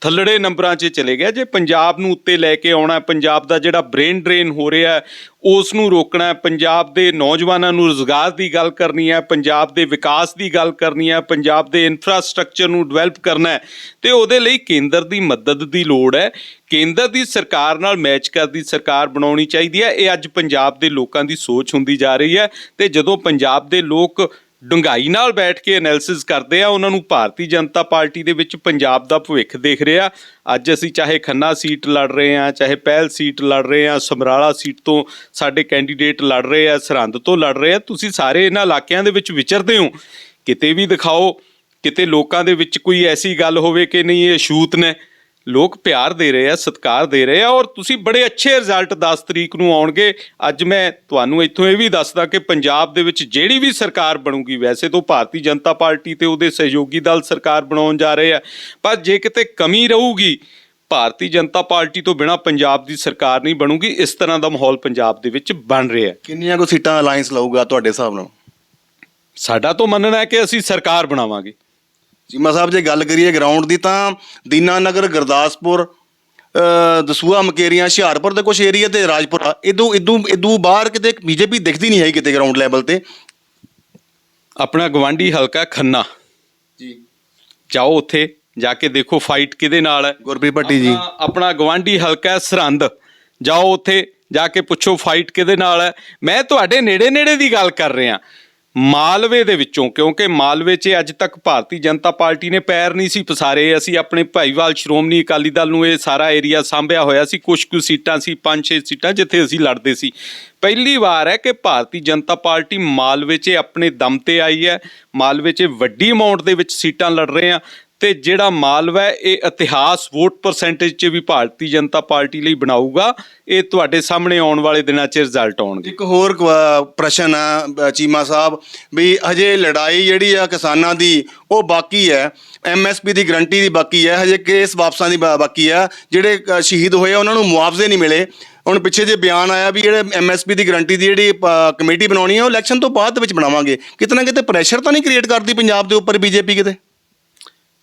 ਥੱਲੜੇ ਨੰਬਰਾਂ 'ਚ ਚਲੇ ਗਿਆ, ਜੇ ਪੰਜਾਬ ਨੂੰ ਉੱਤੇ ਲੈ ਕੇ ਆਉਣਾ, ਪੰਜਾਬ ਦਾ ਜਿਹੜਾ ਬ੍ਰੇਨ ਡਰੇਨ ਹੋ ਰਿਹਾ ਉਸ ਨੂੰ ਰੋਕਣਾ, ਪੰਜਾਬ ਦੇ ਨੌਜਵਾਨਾਂ ਨੂੰ ਰੁਜ਼ਗਾਰ ਦੀ ਗੱਲ ਕਰਨੀ ਹੈ, ਪੰਜਾਬ ਦੇ ਵਿਕਾਸ ਦੀ ਗੱਲ ਕਰਨੀ ਹੈ, ਪੰਜਾਬ ਦੇ ਇਨਫਰਾਸਟ੍ਰਕਚਰ ਨੂੰ ਡਿਵੈਲਪ ਕਰਨਾ ਹੈ, ਤੇ ਉਹਦੇ ਲਈ ਕੇਂਦਰ ਦੀ ਮਦਦ ਦੀ ਲੋੜ ਹੈ। ਕੇਂਦਰ ਦੀ ਸਰਕਾਰ ਨਾਲ ਮੈਚ ਕਰਦੀ ਸਰਕਾਰ ਬਣਾਉਣੀ ਚਾਹੀਦੀ ਹੈ। ਇਹ ਅੱਜ ਪੰਜਾਬ ਦੇ ਲੋਕਾਂ ਦੀ ਸੋਚ ਹੁੰਦੀ ਜਾ ਰਹੀ ਹੈ। ਤੇ ਜਦੋਂ ਪੰਜਾਬ ਦੇ ਲੋਕ ਡੂੰਘਾਈ ਨਾਲ ਬੈਠ ਕੇ ਐਨਾਲਿਸਿਸ ਕਰਦੇ ਆ, ਉਹਨਾਂ ਨੂੰ ਭਾਰਤੀ ਜਨਤਾ ਪਾਰਟੀ ਦੇ ਵਿੱਚ ਪੰਜਾਬ ਦਾ ਭਵਿੱਖ ਦੇਖ ਰਿਹਾ। ਅੱਜ ਅਸੀਂ ਚਾਹੇ ਖੰਨਾ ਸੀਟ ਲੜ ਰਹੇ ਹਾਂ, ਚਾਹੇ ਪਹਿਲ ਸੀਟ ਲੜ ਰਹੇ ਹਾਂ, ਸਮਰਾਲਾ ਸੀਟ ਤੋਂ ਸਾਡੇ ਕੈਂਡੀਡੇਟ ਲੜ ਰਹੇ ਆ, ਸਰਹੰਦ ਤੋਂ ਲੜ ਰਹੇ ਆ, ਤੁਸੀਂ ਸਾਰੇ ਇਹਨਾਂ ਇਲਾਕਿਆਂ ਦੇ ਵਿੱਚ ਵਿਚਰਦੇ ਹੋ, ਕਿਤੇ ਵੀ ਦਿਖਾਓ, ਕਿਤੇ ਲੋਕਾਂ ਦੇ ਵਿੱਚ ਕੋਈ ਐਸੀ ਗੱਲ ਹੋਵੇ ਕਿ ਨਹੀਂ ਇਹ ਅਛੂਤ ਨੇ। ਲੋਕ ਪਿਆਰ ਦੇ ਰਹੇ ਆ, ਸਤਿਕਾਰ ਦੇ ਰਹੇ ਆ, ਔਰ ਤੁਸੀਂ ਬੜੇ ਅੱਛੇ ਰਿਜ਼ਲਟ 10 ਤਰੀਕ ਨੂੰ ਆਉਣਗੇ। ਅੱਜ ਮੈਂ ਤੁਹਾਨੂੰ ਇੱਥੋਂ ਇਹ ਵੀ ਦੱਸਦਾ ਕਿ ਪੰਜਾਬ ਦੇ ਵਿੱਚ ਜਿਹੜੀ ਵੀ ਸਰਕਾਰ ਬਣੂਗੀ, ਵੈਸੇ ਤਾਂ ਭਾਰਤੀ ਜਨਤਾ ਪਾਰਟੀ ਤੇ ਉਹਦੇ ਸਹਿਯੋਗੀ ਦਲ ਸਰਕਾਰ ਬਣਾਉਣ ਜਾ ਰਹੇ ਆ, ਪਰ ਜੇ ਕਿਤੇ ਕਮੀ ਰਹੂਗੀ ਭਾਰਤੀ ਜਨਤਾ ਪਾਰਟੀ ਤੋਂ ਬਿਨਾਂ ਪੰਜਾਬ ਦੀ ਸਰਕਾਰ ਨਹੀਂ ਬਣੂਗੀ। ਇਸ ਤਰ੍ਹਾਂ ਦਾ ਮਾਹੌਲ ਪੰਜਾਬ ਦੇ ਵਿੱਚ ਬਣ ਰਿਹਾ ਹੈ।
ਕਿੰਨੀਆਂ ਕੁ ਸੀਟਾਂ ਅਲਾਈਅੰਸ ਲਊਗਾ ਤੁਹਾਡੇ ਹਿਸਾਬ ਨਾਲ?
ਸਾਡਾ ਤਾਂ ਮੰਨਣਾ ਹੈ ਕਿ ਅਸੀਂ ਸਰਕਾਰ ਬਣਾਵਾਂਗੇ।
ਚੀਮਾ ਸਾਹਿਬ, ਜੇ ਗੱਲ ਕਰੀਏ ਗਰਾਊਂਡ ਦੀ ਤਾਂ ਦੀਨਾਨਗਰ, ਗੁਰਦਾਸਪੁਰ, ਦਸੂਹਾ, ਮਕੇਰੀਆਂ, ਹੁਸ਼ਿਆਰਪੁਰ ਦੇ ਕੁਝ ਏਰੀਆ ਤੇ ਰਾਜਪੁਰਾ, ਇਦੋਂ ਬਾਹਰ ਕਿਤੇ ਬੀਜੇਪੀ ਦਿਖਦੀ ਨਹੀਂ ਹੈ ਕਿਤੇ ਗਰਾਊਂਡ ਲੈਵਲ ਤੇ।
ਆਪਣਾ ਗਵਾਂਢੀ ਹਲਕਾ ਖੰਨਾ
ਜੀ,
ਜਾਓ, ਉੱਥੇ ਜਾ ਕੇ ਦੇਖੋ ਫਾਈਟ ਕਿਹਦੇ ਨਾਲ ਹੈ।
ਗੁਰਪ੍ਰੀਤ ਭੱਟੀ ਜੀ।
ਆਪਣਾ ਗਵਾਂਢੀ ਹਲਕਾ ਸਰਹੰਦ, ਜਾਓ ਉੱਥੇ ਜਾ ਕੇ ਪੁੱਛੋ ਫਾਈਟ ਕਿਹਦੇ ਨਾਲ ਹੈ। ਮੈਂ ਤੁਹਾਡੇ ਨੇੜੇ ਨੇੜੇ ਦੀ ਗੱਲ ਕਰ ਰਿਹਾ, ਮਾਲਵੇ ਦੇ ਵਿੱਚੋਂ, ਕਿਉਂਕਿ ਮਾਲਵੇ 'ਚ ਅੱਜ ਤੱਕ ਭਾਰਤੀ ਜਨਤਾ ਪਾਰਟੀ ਨੇ ਪੈਰ ਨਹੀਂ ਸੀ ਪਸਾਰੇ। ਅਸੀਂ ਆਪਣੇ ਭਾਈਵਾਲ ਸ਼੍ਰੋਮਣੀ ਅਕਾਲੀ ਦਲ ਨੂੰ ਇਹ ਸਾਰਾ ਏਰੀਆ ਸਾਂਭਿਆ ਹੋਇਆ ਸੀ। ਕੁਛ ਕੁ ਸੀਟਾਂ ਸੀ, 5-6 ਸੀਟਾਂ ਜਿੱਥੇ ਅਸੀਂ ਲੜਦੇ ਸੀ। ਪਹਿਲੀ ਵਾਰ ਹੈ ਕਿ ਭਾਰਤੀ ਜਨਤਾ ਪਾਰਟੀ ਮਾਲਵੇ 'ਚ ਆਪਣੇ ਦਮ ਤੇ ਆਈ ਹੈ। ਮਾਲਵੇ 'ਚ ਵੱਡੀ ਅਮਾਊਂਟ ਦੇ ਵਿੱਚ ਸੀਟਾਂ ਲੜ ਰਹੇ ਆ ਤੇ ਜਿਹੜਾ ਮਾਲਵਾ ਹੈ ਇਹ ਇਤਿਹਾਸ ਵੋਟ ਪਰਸੈਂਟੇਜ 'ਚ ਵੀ ਭਾਰਤੀ ਜਨਤਾ ਪਾਰਟੀ ਲਈ ਬਣਾਊਗਾ। ਇਹ ਤੁਹਾਡੇ ਸਾਹਮਣੇ ਆਉਣ ਵਾਲੇ ਦਿਨਾਂ 'ਚ ਰਿਜ਼ਲਟ ਆਉਣਗੇ।
ਇੱਕ ਹੋਰ ਪ੍ਰਸ਼ਨ ਹੈ ਚੀਮਾ ਸਾਹਿਬ, ਵੀ ਹਜੇ ਲੜਾਈ ਜਿਹੜੀ ਆ ਕਿਸਾਨਾਂ ਦੀ ਉਹ ਬਾਕੀ ਹੈ, MSP ਦੀ ਗਰੰਟੀ ਦੀ ਬਾਕੀ ਹੈ, ਹਜੇ ਕੇਸ ਵਾਪਸਾਂ ਦੀ ਬਾਕੀ ਹੈ। ਜਿਹੜੇ ਸ਼ਹੀਦ ਹੋਏ ਉਹਨਾਂ ਨੂੰ ਮੁਆਵਜ਼ੇ ਨਹੀਂ ਮਿਲੇ। ਹੁਣ ਪਿੱਛੇ ਜੇ ਬਿਆਨ ਆਇਆ ਵੀ ਜਿਹੜੇ MSP ਦੀ ਗਰੰਟੀ ਦੀ ਜਿਹੜੀ ਕਮੇਟੀ ਬਣਾਉਣੀ ਹੈ ਉਹ ਇਲੈਕਸ਼ਨ ਤੋਂ ਬਾਅਦ ਦੇ ਵਿੱਚ ਬਣਾਵਾਂਗੇ। ਕਿਤੇ ਨਾ ਕਿਤੇ ਪ੍ਰੈਸ਼ਰ ਤਾਂ ਨਹੀਂ ਕ੍ਰੀਏਟ ਕਰਦੀ ਪੰਜਾਬ ਦੇ ਉੱਪਰ ਬੀਜੇਪੀ ਕਿਤੇ?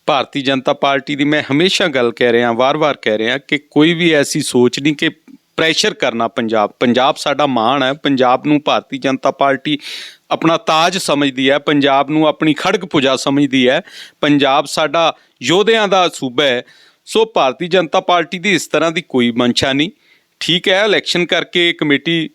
ਭਾਰਤੀ ਜਨਤਾ ਪਾਰਟੀ ਦੀ ਮੈਂ ਹਮੇਸ਼ਾ ਗੱਲ ਕਹਿ ਰਿਹਾ, ਵਾਰ-ਵਾਰ ਕਹਿ ਰਿਹਾ ਕਿ ਕੋਈ ਵੀ ਐਸੀ ਸੋਚ ਨਹੀਂ ਕਿ ਪ੍ਰੈਸ਼ਰ ਕਰਨਾ ਪੰਜਾਬ ਸਾਡਾ ਮਾਣ ਹੈ। ਪੰਜਾਬ ਨੂੰ ਭਾਰਤੀ ਜਨਤਾ ਪਾਰਟੀ ਆਪਣਾ ਤਾਜ ਸਮਝਦੀ ਹੈ, ਪੰਜਾਬ ਨੂੰ ਆਪਣੀ ਖੜਗ ਭੁਜਾ ਸਮਝਦੀ ਹੈ। ਪੰਜਾਬ ਸਾਡਾ ਯੋਧਿਆਂ ਦਾ ਸੂਬਾ ਹੈ। ਸੋ ਭਾਰਤੀ ਜਨਤਾ ਪਾਰਟੀ ਦੀ ਇਸ ਤਰ੍ਹਾਂ ਦੀ ਕੋਈ ਮਨਸ਼ਾ ਨਹੀਂ। ਠੀਕ ਹੈ, ਇਲੈਕਸ਼ਨ ਕਰਕੇ ਕਮੇਟੀ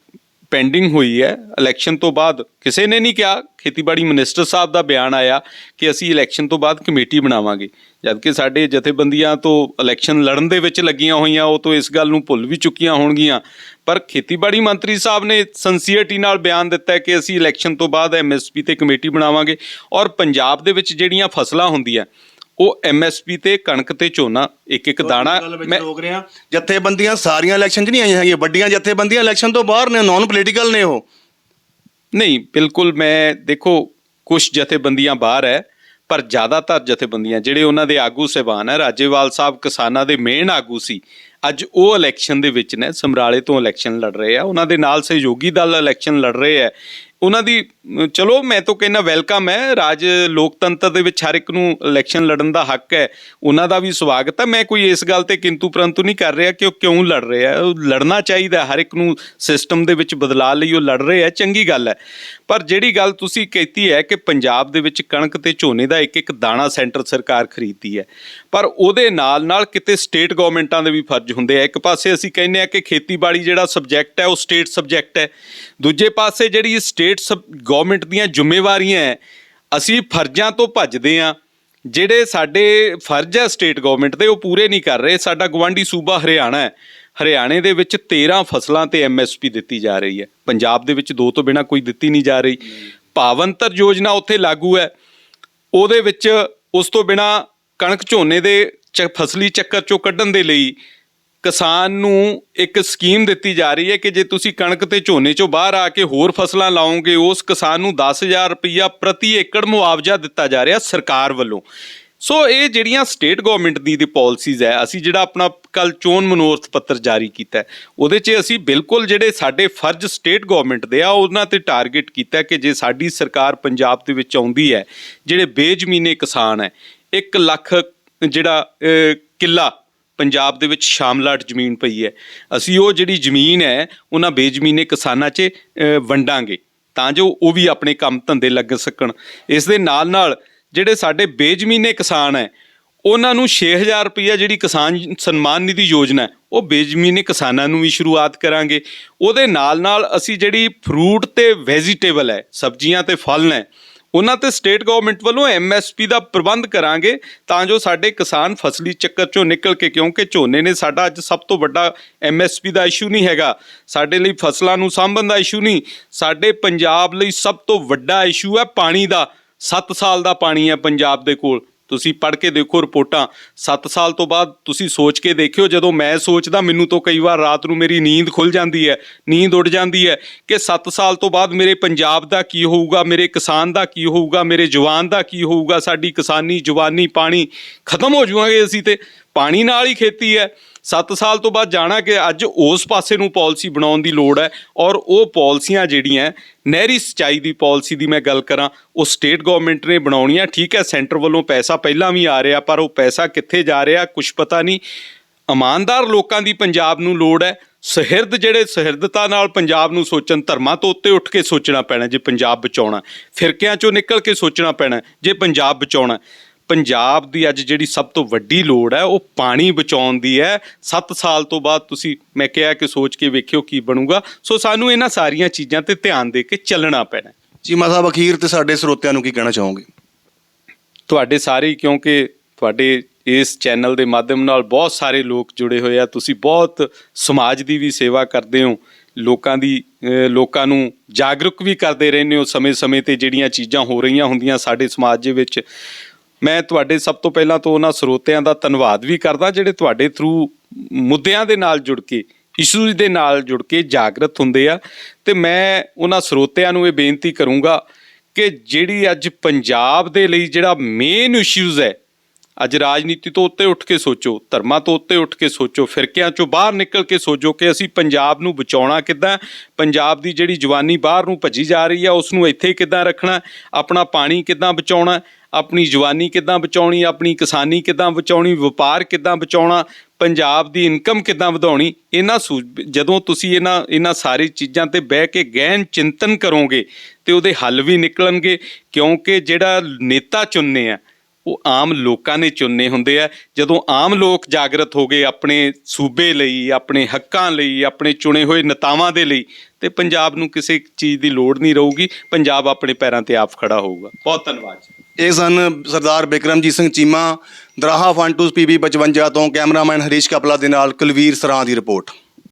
ਪੈਂਡਿੰਗ ਹੋਈ ਹੈ। ਇਲੈਕਸ਼ਨ ਤੋਂ ਬਾਅਦ ਕਿਸੇ ਨੇ ਨਹੀਂ ਕਿਹਾ, ਖੇਤੀਬਾੜੀ ਮਿਨਿਸਟਰ ਸਾਹਿਬ ਦਾ ਬਿਆਨ ਆਇਆ ਕਿ ਅਸੀਂ ਇਲੈਕਸ਼ਨ ਤੋਂ ਬਾਅਦ ਕਮੇਟੀ ਬਣਾਵਾਂਗੇ, ਜਦਕਿ ਸਾਡੇ ਜਥੇਬੰਦੀਆਂ ਤੋਂ ਇਲੈਕਸ਼ਨ ਲੜਨ ਦੇ ਵਿੱਚ ਲੱਗੀਆਂ ਹੋਈਆਂ, ਉਹ ਤੋਂ ਇਸ ਗੱਲ ਨੂੰ ਭੁੱਲ ਵੀ ਚੁੱਕੀਆਂ ਹੋਣਗੀਆਂ। ਪਰ ਖੇਤੀਬਾੜੀ ਮੰਤਰੀ ਸਾਹਿਬ ਨੇ ਸਿੰਸੀਅਰਟੀ ਨਾਲ ਬਿਆਨ ਦਿੱਤਾ ਕਿ ਅਸੀਂ ਇਲੈਕਸ਼ਨ ਤੋਂ ਬਾਅਦ MSP ਤੇ ਕਮੇਟੀ ਬਣਾਵਾਂਗੇ। ਔਰ ਪੰਜਾਬ ਦੇ ਵਿੱਚ ਜਿਹੜੀਆਂ ਫਸਲਾਂ ਹੁੰਦੀਆਂ ਉਹ MSP ਤੇ ਕਣਕ ਤੇ ਝੋਨਾ ਇੱਕ ਦਾਣਾ।
ਮੈਂ ਰੋਕ ਰਿਹਾ, ਜਥੇਬੰਦੀਆਂ ਸਾਰੀਆਂ ਇਲੈਕਸ਼ਨ 'ਚ ਨਹੀਂ ਆਈਆਂ ਹੈਗੀਆਂ, ਵੱਡੀਆਂ ਜਥੇਬੰਦੀਆਂ ਇਲੈਕਸ਼ਨ ਤੋਂ ਬਾਹਰ ਨੇ, ਨਾਨ ਪੋਲੀਟੀਕਲ ਨੇ ਉਹ।
ਨਹੀਂ, ਬਿਲਕੁਲ। ਮੈਂ ਦੇਖੋ ਕੁਛ ਜਥੇਬੰਦੀਆਂ ਬਾਹਰ ਹੈ, ਪਰ ਜ਼ਿਆਦਾਤਰ ਜਥੇਬੰਦੀਆਂ ਜਿਹੜੇ ਉਹਨਾਂ ਦੇ ਆਗੂ ਸਾਹਿਬਾਨ ਹੈ, ਰਾਜੇਵਾਲ ਸਾਹਿਬ ਕਿਸਾਨਾਂ ਦੇ ਮੇਨ ਆਗੂ ਸੀ, ਅੱਜ ਉਹ ਇਲੈਕਸ਼ਨ ਦੇ ਵਿੱਚ ਨੇ, ਸਮਰਾਲੇ ਤੋਂ ਇਲੈਕਸ਼ਨ ਲੜ ਰਹੇ ਆ। ਉਹਨਾਂ ਦੇ ਨਾਲ ਸਹਿਯੋਗੀ ਦਲ ਇਲੈਕਸ਼ਨ ਲੜ ਰਹੇ ਹੈ। ਉਹਨਾਂ ਦੀ ਚਲੋ ਮੈਂ ਤਾਂ ਕਹਿੰਦਾ ਵੈਲਕਮ ਹੈ। ਰਾਜ ਲੋਕਤੰਤਰ ਦੇ ਵਿੱਚ ਹਰ ਇੱਕ ਨੂੰ ਇਲੈਕਸ਼ਨ ਲੜਨ ਦਾ ਹੱਕ ਹੈ, ਉਹਨਾਂ ਦਾ ਵੀ ਸਵਾਗਤ ਹੈ। ਮੈਂ ਕੋਈ ਇਸ ਗੱਲ ਤੇ ਕਿੰਤੂ ਪਰੰਤੂ ਨਹੀਂ ਕਰ ਰਿਹਾ ਕਿ ਉਹ ਕਿਉਂ ਲੜ ਰਹੇ ਆ। ਉਹ ਲੜਨਾ ਚਾਹੀਦਾ, ਹਰ ਇੱਕ ਨੂੰ ਸਿਸਟਮ ਦੇ ਵਿੱਚ ਬਦਲਾਅ ਲਈ ਉਹ ਲੜ ਰਹੇ ਆ, ਚੰਗੀ ਗੱਲ ਹੈ। ਪਰ ਜਿਹੜੀ ਗੱਲ ਤੁਸੀਂ ਕੀਤੀ ਹੈ ਕਿ ਪੰਜਾਬ ਦੇ ਵਿੱਚ ਕਣਕ ਤੇ ਝੋਨੇ ਦਾ ਇੱਕ ਦਾਣਾ ਸੈਂਟਰ ਸਰਕਾਰ ਖਰੀਦਦੀ ਹੈ, ਪਰ ਉਹਦੇ ਨਾਲ ਕਿਤੇ ਸਟੇਟ ਗਵਰਨਮੈਂਟਾਂ ਦੇ ਵੀ ਫਰਜ਼ ਹੁੰਦੇ ਆ। ਇੱਕ ਪਾਸੇ ਅਸੀਂ ਕਹਿੰਦੇ ਆ ਕਿ ਖੇਤੀਬਾੜੀ ਜਿਹੜਾ ਸਬਜੈਕਟ ਹੈ ਉਹ ਸਟੇਟ ਸਬਜੈਕਟ ਹੈ, ਦੂਜੇ ਪਾਸੇ ਜਿਹੜੀ ਸਟੇਟ ਗਵਰਨਮੈਂਟ ਦੀਆਂ ਜ਼ਿੰਮੇਵਾਰੀਆਂ ਹੈ, ਅਸੀਂ ਫਰਜ਼ਾਂ ਤੋਂ ਭੱਜਦੇ ਹਾਂ। ਜਿਹੜੇ ਸਾਡੇ ਫਰਜ਼ ਹੈ ਸਟੇਟ ਗਵਰਨਮੈਂਟ ਦੇ ਉਹ ਪੂਰੇ ਨਹੀਂ ਕਰ ਰਹੇ। ਸਾਡਾ ਗਵਾਂਢੀ ਸੂਬਾ ਹਰਿਆਣਾ ਹੈ, ਹਰਿਆਣੇ ਦੇ ਵਿੱਚ 13 ਫਸਲਾਂ ਤੇ MSP ਦਿੱਤੀ ਜਾ ਰਹੀ ਹੈ। ਪੰਜਾਬ ਦੇ ਵਿੱਚ 2 ਤੋਂ ਬਿਨਾਂ ਕੋਈ ਦਿੱਤੀ ਨਹੀਂ ਜਾ ਰਹੀ। ਭਾਵੰਤਰ ਯੋਜਨਾ ਉੱਥੇ ਲਾਗੂ ਹੈ, ਉਹਦੇ ਵਿੱਚ ਉਸ ਤੋਂ ਬਿਨਾਂ ਕਣਕ ਝੋਨੇ ਦੇ ਫਸਲੀ ਚੱਕਰ ਚੋਂ ਕੱਢਣ ਦੇ ਲਈ ਕਿਸਾਨ ਨੂੰ ਇੱਕ ਸਕੀਮ ਦਿੱਤੀ ਜਾ ਰਹੀ ਹੈ ਕਿ ਜੇ ਤੁਸੀਂ ਕਣਕ ਤੇ ਝੋਨੇ ਚੋਂ ਬਾਹਰ ਆ ਕੇ ਹੋਰ ਫਸਲਾਂ ਲਾਓਗੇ, ਉਸ ਕਿਸਾਨ ਨੂੰ 10,000 ਰੁਪਈਆ ਪ੍ਰਤੀ ਏਕੜ ਮੁਆਵਜ਼ਾ ਦਿੱਤਾ ਜਾ ਰਿਹਾ ਸਰਕਾਰ ਵੱਲੋਂ। ਸੋ ਇਹ ਜਿਹੜੀਆਂ ਸਟੇਟ ਗਵਰਨਮੈਂਟ ਦੀ ਪਾਲਿਸੀਜ਼ ਹੈ, ਅਸੀਂ ਜਿਹੜਾ ਆਪਣਾ ਕੱਲ ਚੋਣ ਮਨੋਰਥ ਪੱਤਰ ਜਾਰੀ ਕੀਤਾ ਉਹਦੇ 'ਚ ਅਸੀਂ ਬਿਲਕੁਲ ਜਿਹੜੇ ਸਾਡੇ ਫਰਜ਼ ਸਟੇਟ ਗਵਰਨਮੈਂਟ ਦੇ ਆ ਉਹਨਾਂ ਤੇ ਟਾਰਗੇਟ ਕੀਤਾ ਕਿ ਜੇ ਸਾਡੀ ਸਰਕਾਰ ਪੰਜਾਬ ਦੇ ਵਿੱਚ ਆਉਂਦੀ ਹੈ, ਜਿਹੜੇ ਬੇਜ਼ਮੀਨੇ ਕਿਸਾਨ ਹੈ, 1 ਲੱਖ ਜਿਹੜਾ ਕਿੱਲਾ ਪੰਜਾਬ ਦੇ ਵਿੱਚ ਸ਼ਾਮਲਾਟ ਜ਼ਮੀਨ ਪਈ ਹੈ, ਅਸੀਂ ਉਹ ਜਿਹੜੀ ਜ਼ਮੀਨ ਹੈ ਉਹਨਾਂ ਬੇਜ਼ਮੀਨੇ ਕਿਸਾਨਾਂ 'ਚ ਵੰਡਾਂਗੇ ਤਾਂ ਜੋ ਉਹ ਵੀ ਆਪਣੇ ਕੰਮ ਧੰਦੇ ਲੱਗ ਸਕਣ। ਇਸ ਦੇ ਨਾਲ ਜਿਹੜੇ ਸਾਡੇ ਬੇਜ਼ਮੀਨੇ ਕਿਸਾਨ ਹੈ ਉਹਨਾਂ ਨੂੰ 6,000 ਰੁਪਈਆ ਜਿਹੜੀ ਕਿਸਾਨ ਸਨਮਾਨ ਨਿਧੀ ਯੋਜਨਾ ਉਹ ਬੇਜ਼ਮੀਨੇ ਕਿਸਾਨਾਂ ਨੂੰ ਵੀ ਸ਼ੁਰੂਆਤ ਕਰਾਂਗੇ। ਉਹਦੇ ਨਾਲ ਅਸੀਂ ਜਿਹੜੀ ਫਰੂਟ ਤੇ ਵੈਜੀਟੇਬਲ ਹੈ, ਸਬਜ਼ੀਆਂ ਤੇ ਫਲ ਨੇ, ਉਹਨਾਂ ਤੇ ਸਟੇਟ ਗਵਰਨਮੈਂਟ ਵੱਲੋਂ MSP ਦਾ ਪ੍ਰਬੰਧ ਕਰਾਂਗੇ ਤਾਂ ਜੋ ਸਾਡੇ ਕਿਸਾਨ ਫਸਲੀ ਚੱਕਰ ਚੋਂ ਨਿਕਲ ਕੇ, ਕਿਉਂਕਿ ਝੋਨੇ ਨੇ ਸਾਡਾ ਅੱਜ ਸਭ ਤੋਂ ਵੱਡਾ MSP ਦਾ ਇਸ਼ੂ ਨਹੀਂ ਹੈਗਾ, ਸਾਡੇ ਲਈ ਫਸਲਾਂ ਨੂੰ ਸਾਂਭਣ ਦਾ ਇਸ਼ੂ ਨਹੀਂ, ਸਾਡੇ ਪੰਜਾਬ ਲਈ ਸਭ ਤੋਂ ਵੱਡਾ ਇਸ਼ੂ ਹੈ ਪਾਣੀ ਦਾ। 7 ਸਾਲ ਦਾ ਪਾਣੀ ਹੈ ਪੰਜਾਬ ਦੇ ਕੋਲ, ਤੁਸੀਂ ਪੜ੍ਹ ਕੇ ਦੇਖੋ ਰਿਪੋਰਟਾਂ। 7 ਸਾਲ ਤੋਂ ਬਾਅਦ ਤੁਸੀਂ ਸੋਚ ਕੇ ਦੇਖਿਓ, ਜਦੋਂ ਮੈਂ ਸੋਚਦਾ ਮੈਨੂੰ ਤਾਂ ਕਈ ਵਾਰ ਰਾਤ ਨੂੰ ਮੇਰੀ ਨੀਂਦ ਖੁੱਲ ਜਾਂਦੀ ਹੈ, ਨੀਂਦ ਉੱਡ ਜਾਂਦੀ ਹੈ ਕਿ 7 ਸਾਲ ਤੋਂ ਬਾਅਦ ਮੇਰੇ ਪੰਜਾਬ ਦਾ ਕੀ ਹੋਊਗਾ, ਮੇਰੇ ਕਿਸਾਨ ਦਾ ਕੀ ਹੋਊਗਾ, ਮੇਰੇ ਜਵਾਨ ਦਾ ਕੀ ਹੋਊਗਾ। ਸਾਡੀ ਕਿਸਾਨੀ, ਜਵਾਨੀ, ਪਾਣੀ ਖਤਮ ਹੋ ਜਾਵਾਂਗੇ ਅਸੀਂ, ਤੇ ਪਾਣੀ ਨਾਲ ਹੀ ਖੇਤੀ ਹੈ। 7 ਸਾਲ ਤੋਂ ਬਾਅਦ ਜਾਣਾ ਕਿ ਅੱਜ ਉਸ ਪਾਸੇ ਨੂੰ ਪਾਲਿਸੀ ਬਣਾਉਣ ਦੀ ਲੋੜ ਹੈ। ਔਰ ਉਹ ਪਾਲਿਸੀਆਂ ਜਿਹੜੀਆਂ ਨਹਿਰੀ ਸਿੰਚਾਈ ਦੀ ਪਾਲਿਸੀ ਦੀ ਮੈਂ ਗੱਲ ਕਰਾਂ, ਉਹ ਸਟੇਟ ਗਵਰਨਮੈਂਟ ਨੇ ਬਣਾਉਣੀਆਂ। ਠੀਕ ਹੈ, ਸੈਂਟਰ ਵੱਲੋਂ ਪੈਸਾ ਪਹਿਲਾਂ ਵੀ ਆ ਰਿਹਾ, ਪਰ ਉਹ ਪੈਸਾ ਕਿੱਥੇ ਜਾ ਰਿਹਾ ਕੁਛ ਪਤਾ ਨਹੀਂ। ਇਮਾਨਦਾਰ ਲੋਕਾਂ ਦੀ ਪੰਜਾਬ ਨੂੰ ਲੋੜ ਹੈ। ਸੁਹਿਰਦ ਜਿਹੜੇ ਸੁਹਿਰਦਤਾ ਨਾਲ ਪੰਜਾਬ ਨੂੰ ਸੋਚਣ, ਧਰਮਾਂ ਤੋਂ ਉੱਤੇ ਉੱਠ ਕੇ ਸੋਚਣਾ ਪੈਣਾ ਜੇ ਪੰਜਾਬ ਬਚਾਉਣਾ, ਫਿਰਕਿਆਂ 'ਚੋਂ ਨਿਕਲ ਕੇ ਸੋਚਣਾ ਪੈਣਾ ਜੇ ਪੰਜਾਬ ਬਚਾਉਣਾ। ਪੰਜਾਬ ਦੀ ਅੱਜ ਜਿਹੜੀ ਸਭ ਤੋਂ ਵੱਡੀ ਲੋੜ ਹੈ ਉਹ ਪਾਣੀ ਬਚਾਉਣ ਦੀ ਹੈ। 7 ਸਾਲ ਤੋਂ ਬਾਅਦ ਤੁਸੀਂ, ਮੈਂ ਕਿਹਾ ਕਿ ਸੋਚ ਕੇ ਵੇਖਿਓ ਕੀ ਬਣੂਗਾ। ਸੋ ਸਾਨੂੰ ਇਹਨਾਂ ਸਾਰੀਆਂ ਚੀਜ਼ਾਂ ਤੇ ਧਿਆਨ ਦੇ ਕੇ ਚੱਲਣਾ ਪੈਣਾ।
ਚੀਮਾ ਸਾਹਿਬ, ਅਖੀਰ ਤੇ ਸਾਡੇ ਸਰੋਤਿਆਂ ਨੂੰ ਕੀ ਕਹਿਣਾ ਚਾਹੋਗੇ?
ਤੁਹਾਡੇ ਸਾਰੇ, ਕਿਉਂਕਿ ਤੁਹਾਡੇ ਇਸ ਚੈਨਲ ਦੇ ਮਾਧਿਅਮ ਨਾਲ ਬਹੁਤ ਸਾਰੇ ਲੋਕ ਜੁੜੇ ਹੋਏ ਆ, ਤੁਸੀਂ ਬਹੁਤ ਸਮਾਜ ਦੀ ਵੀ ਸੇਵਾ ਕਰਦੇ ਹੋ, ਲੋਕਾਂ ਨੂੰ ਜਾਗਰੂਕ ਵੀ ਕਰਦੇ ਰਹਿੰਦੇ ਹੋ ਸਮੇਂ-ਸਮੇਂ 'ਤੇ ਜਿਹੜੀਆਂ ਚੀਜ਼ਾਂ ਹੋ ਰਹੀਆਂ ਹੁੰਦੀਆਂ ਸਾਡੇ ਸਮਾਜ ਦੇ ਵਿੱਚ। ਮੈਂ ਤੁਹਾਡੇ ਸਭ ਤੋਂ ਪਹਿਲਾਂ ਤੋਂ ਉਹਨਾਂ ਸਰੋਤਿਆਂ ਦਾ ਧੰਨਵਾਦ ਵੀ ਕਰਦਾ ਜਿਹੜੇ ਤੁਹਾਡੇ ਥਰੂ ਮੁੱਦਿਆਂ ਦੇ ਨਾਲ ਜੁੜ ਕੇ, ਇਸ਼ੂਜ਼ ਦੇ ਨਾਲ ਜੁੜ ਕੇ ਜਾਗਰਤ ਹੁੰਦੇ ਆ। ਅਤੇ ਮੈਂ ਉਹਨਾਂ ਸਰੋਤਿਆਂ ਨੂੰ ਇਹ ਬੇਨਤੀ ਕਰੂੰਗਾ ਕਿ ਜਿਹੜੀ ਅੱਜ ਪੰਜਾਬ ਦੇ ਲਈ ਜਿਹੜਾ ਮੇਨ ਇਸ਼ੂਜ਼ ਹੈ, ਅੱਜ ਰਾਜਨੀਤੀ ਤੋਂ ਉੱਤੇ ਉੱਠ ਕੇ ਸੋਚੋ, ਧਰਮਾਂ ਤੋਂ ਉੱਤੇ ਉੱਠ ਕੇ ਸੋਚੋ, ਫਿਰਕਿਆਂ 'ਚੋਂ ਬਾਹਰ ਨਿਕਲ ਕੇ ਸੋਚੋ ਕਿ ਅਸੀਂ ਪੰਜਾਬ ਨੂੰ ਬਚਾਉਣਾ ਕਿੱਦਾਂ, ਪੰਜਾਬ ਦੀ ਜਿਹੜੀ ਜਵਾਨੀ ਬਾਹਰ ਨੂੰ ਭੱਜੀ ਜਾ ਰਹੀ ਆ ਉਸ ਨੂੰ ਇੱਥੇ ਕਿੱਦਾਂ ਰੱਖਣਾ, ਆਪਣਾ ਪਾਣੀ ਕਿੱਦਾਂ ਬਚਾਉਣਾ, ਆਪਣੀ ਜਵਾਨੀ ਕਿੱਦਾਂ ਬਚਾਉਣੀ, ਆਪਣੀ ਕਿਸਾਨੀ ਕਿੱਦਾਂ ਬਚਾਉਣੀ, ਵਪਾਰ ਕਿੱਦਾਂ ਬਚਾਉਣਾ, ਪੰਜਾਬ ਦੀ ਇਨਕਮ ਕਿੱਦਾਂ ਵਧਾਉਣੀ। ਜਦੋਂ ਤੁਸੀਂ ਇਹਨਾਂ ਸਾਰੀ ਚੀਜ਼ਾਂ 'ਤੇ ਬਹਿ ਕੇ ਗਹਿਨ ਚਿੰਤਨ ਕਰੋਗੇ ਤੇ ਉਹਦੇ ਹੱਲ ਵੀ ਨਿਕਲਣਗੇ। ਕਿਉਂਕਿ ਜਿਹੜਾ ਨੇਤਾ ਚੁਣਨੇ ਆ ਉਹ ਆਮ ਲੋਕਾਂ ਨੇ ਚੁਣਨੇ ਹੁੰਦੇ ਆ। ਜਦੋਂ ਆਮ ਲੋਕ ਜਾਗਰਤ ਹੋ ਗਏ ਆਪਣੇ ਸੂਬੇ ਲਈ, ਆਪਣੇ ਹੱਕਾਂ ਲਈ, ਆਪਣੇ ਚੁਣੇ ਹੋਏ ਨੇਤਾਵਾਂ ਦੇ ਲਈ, ਤੇ ਪੰਜਾਬ ਨੂੰ ਕਿਸੇ ਚੀਜ਼ ਦੀ ਲੋੜ ਨਹੀਂ ਰਹੂਗੀ। ਪੰਜਾਬ ਆਪਣੇ ਪੈਰਾਂ 'ਤੇ ਆਪ ਖੜਾ ਹੋਊਗਾ। ਬਹੁਤ ਧੰਨਵਾਦ।
ਇਹ ਸਨ ਸਰਦਾਰ ਬਿਕਰਮਜੀਤ ਸਿੰਘ ਚੀਮਾ, ਦਰਾਹਾ ਫੰਟੂਸ PB 55 ਤੋਂ। ਕੈਮਰਾਮੈਨ ਹਰੀਸ਼ ਕਪਲਾ ਦੇ ਨਾਲ ਕੁਲਵੀਰ ਸਰਾਂ ਦੀ ਰਿਪੋਰਟ।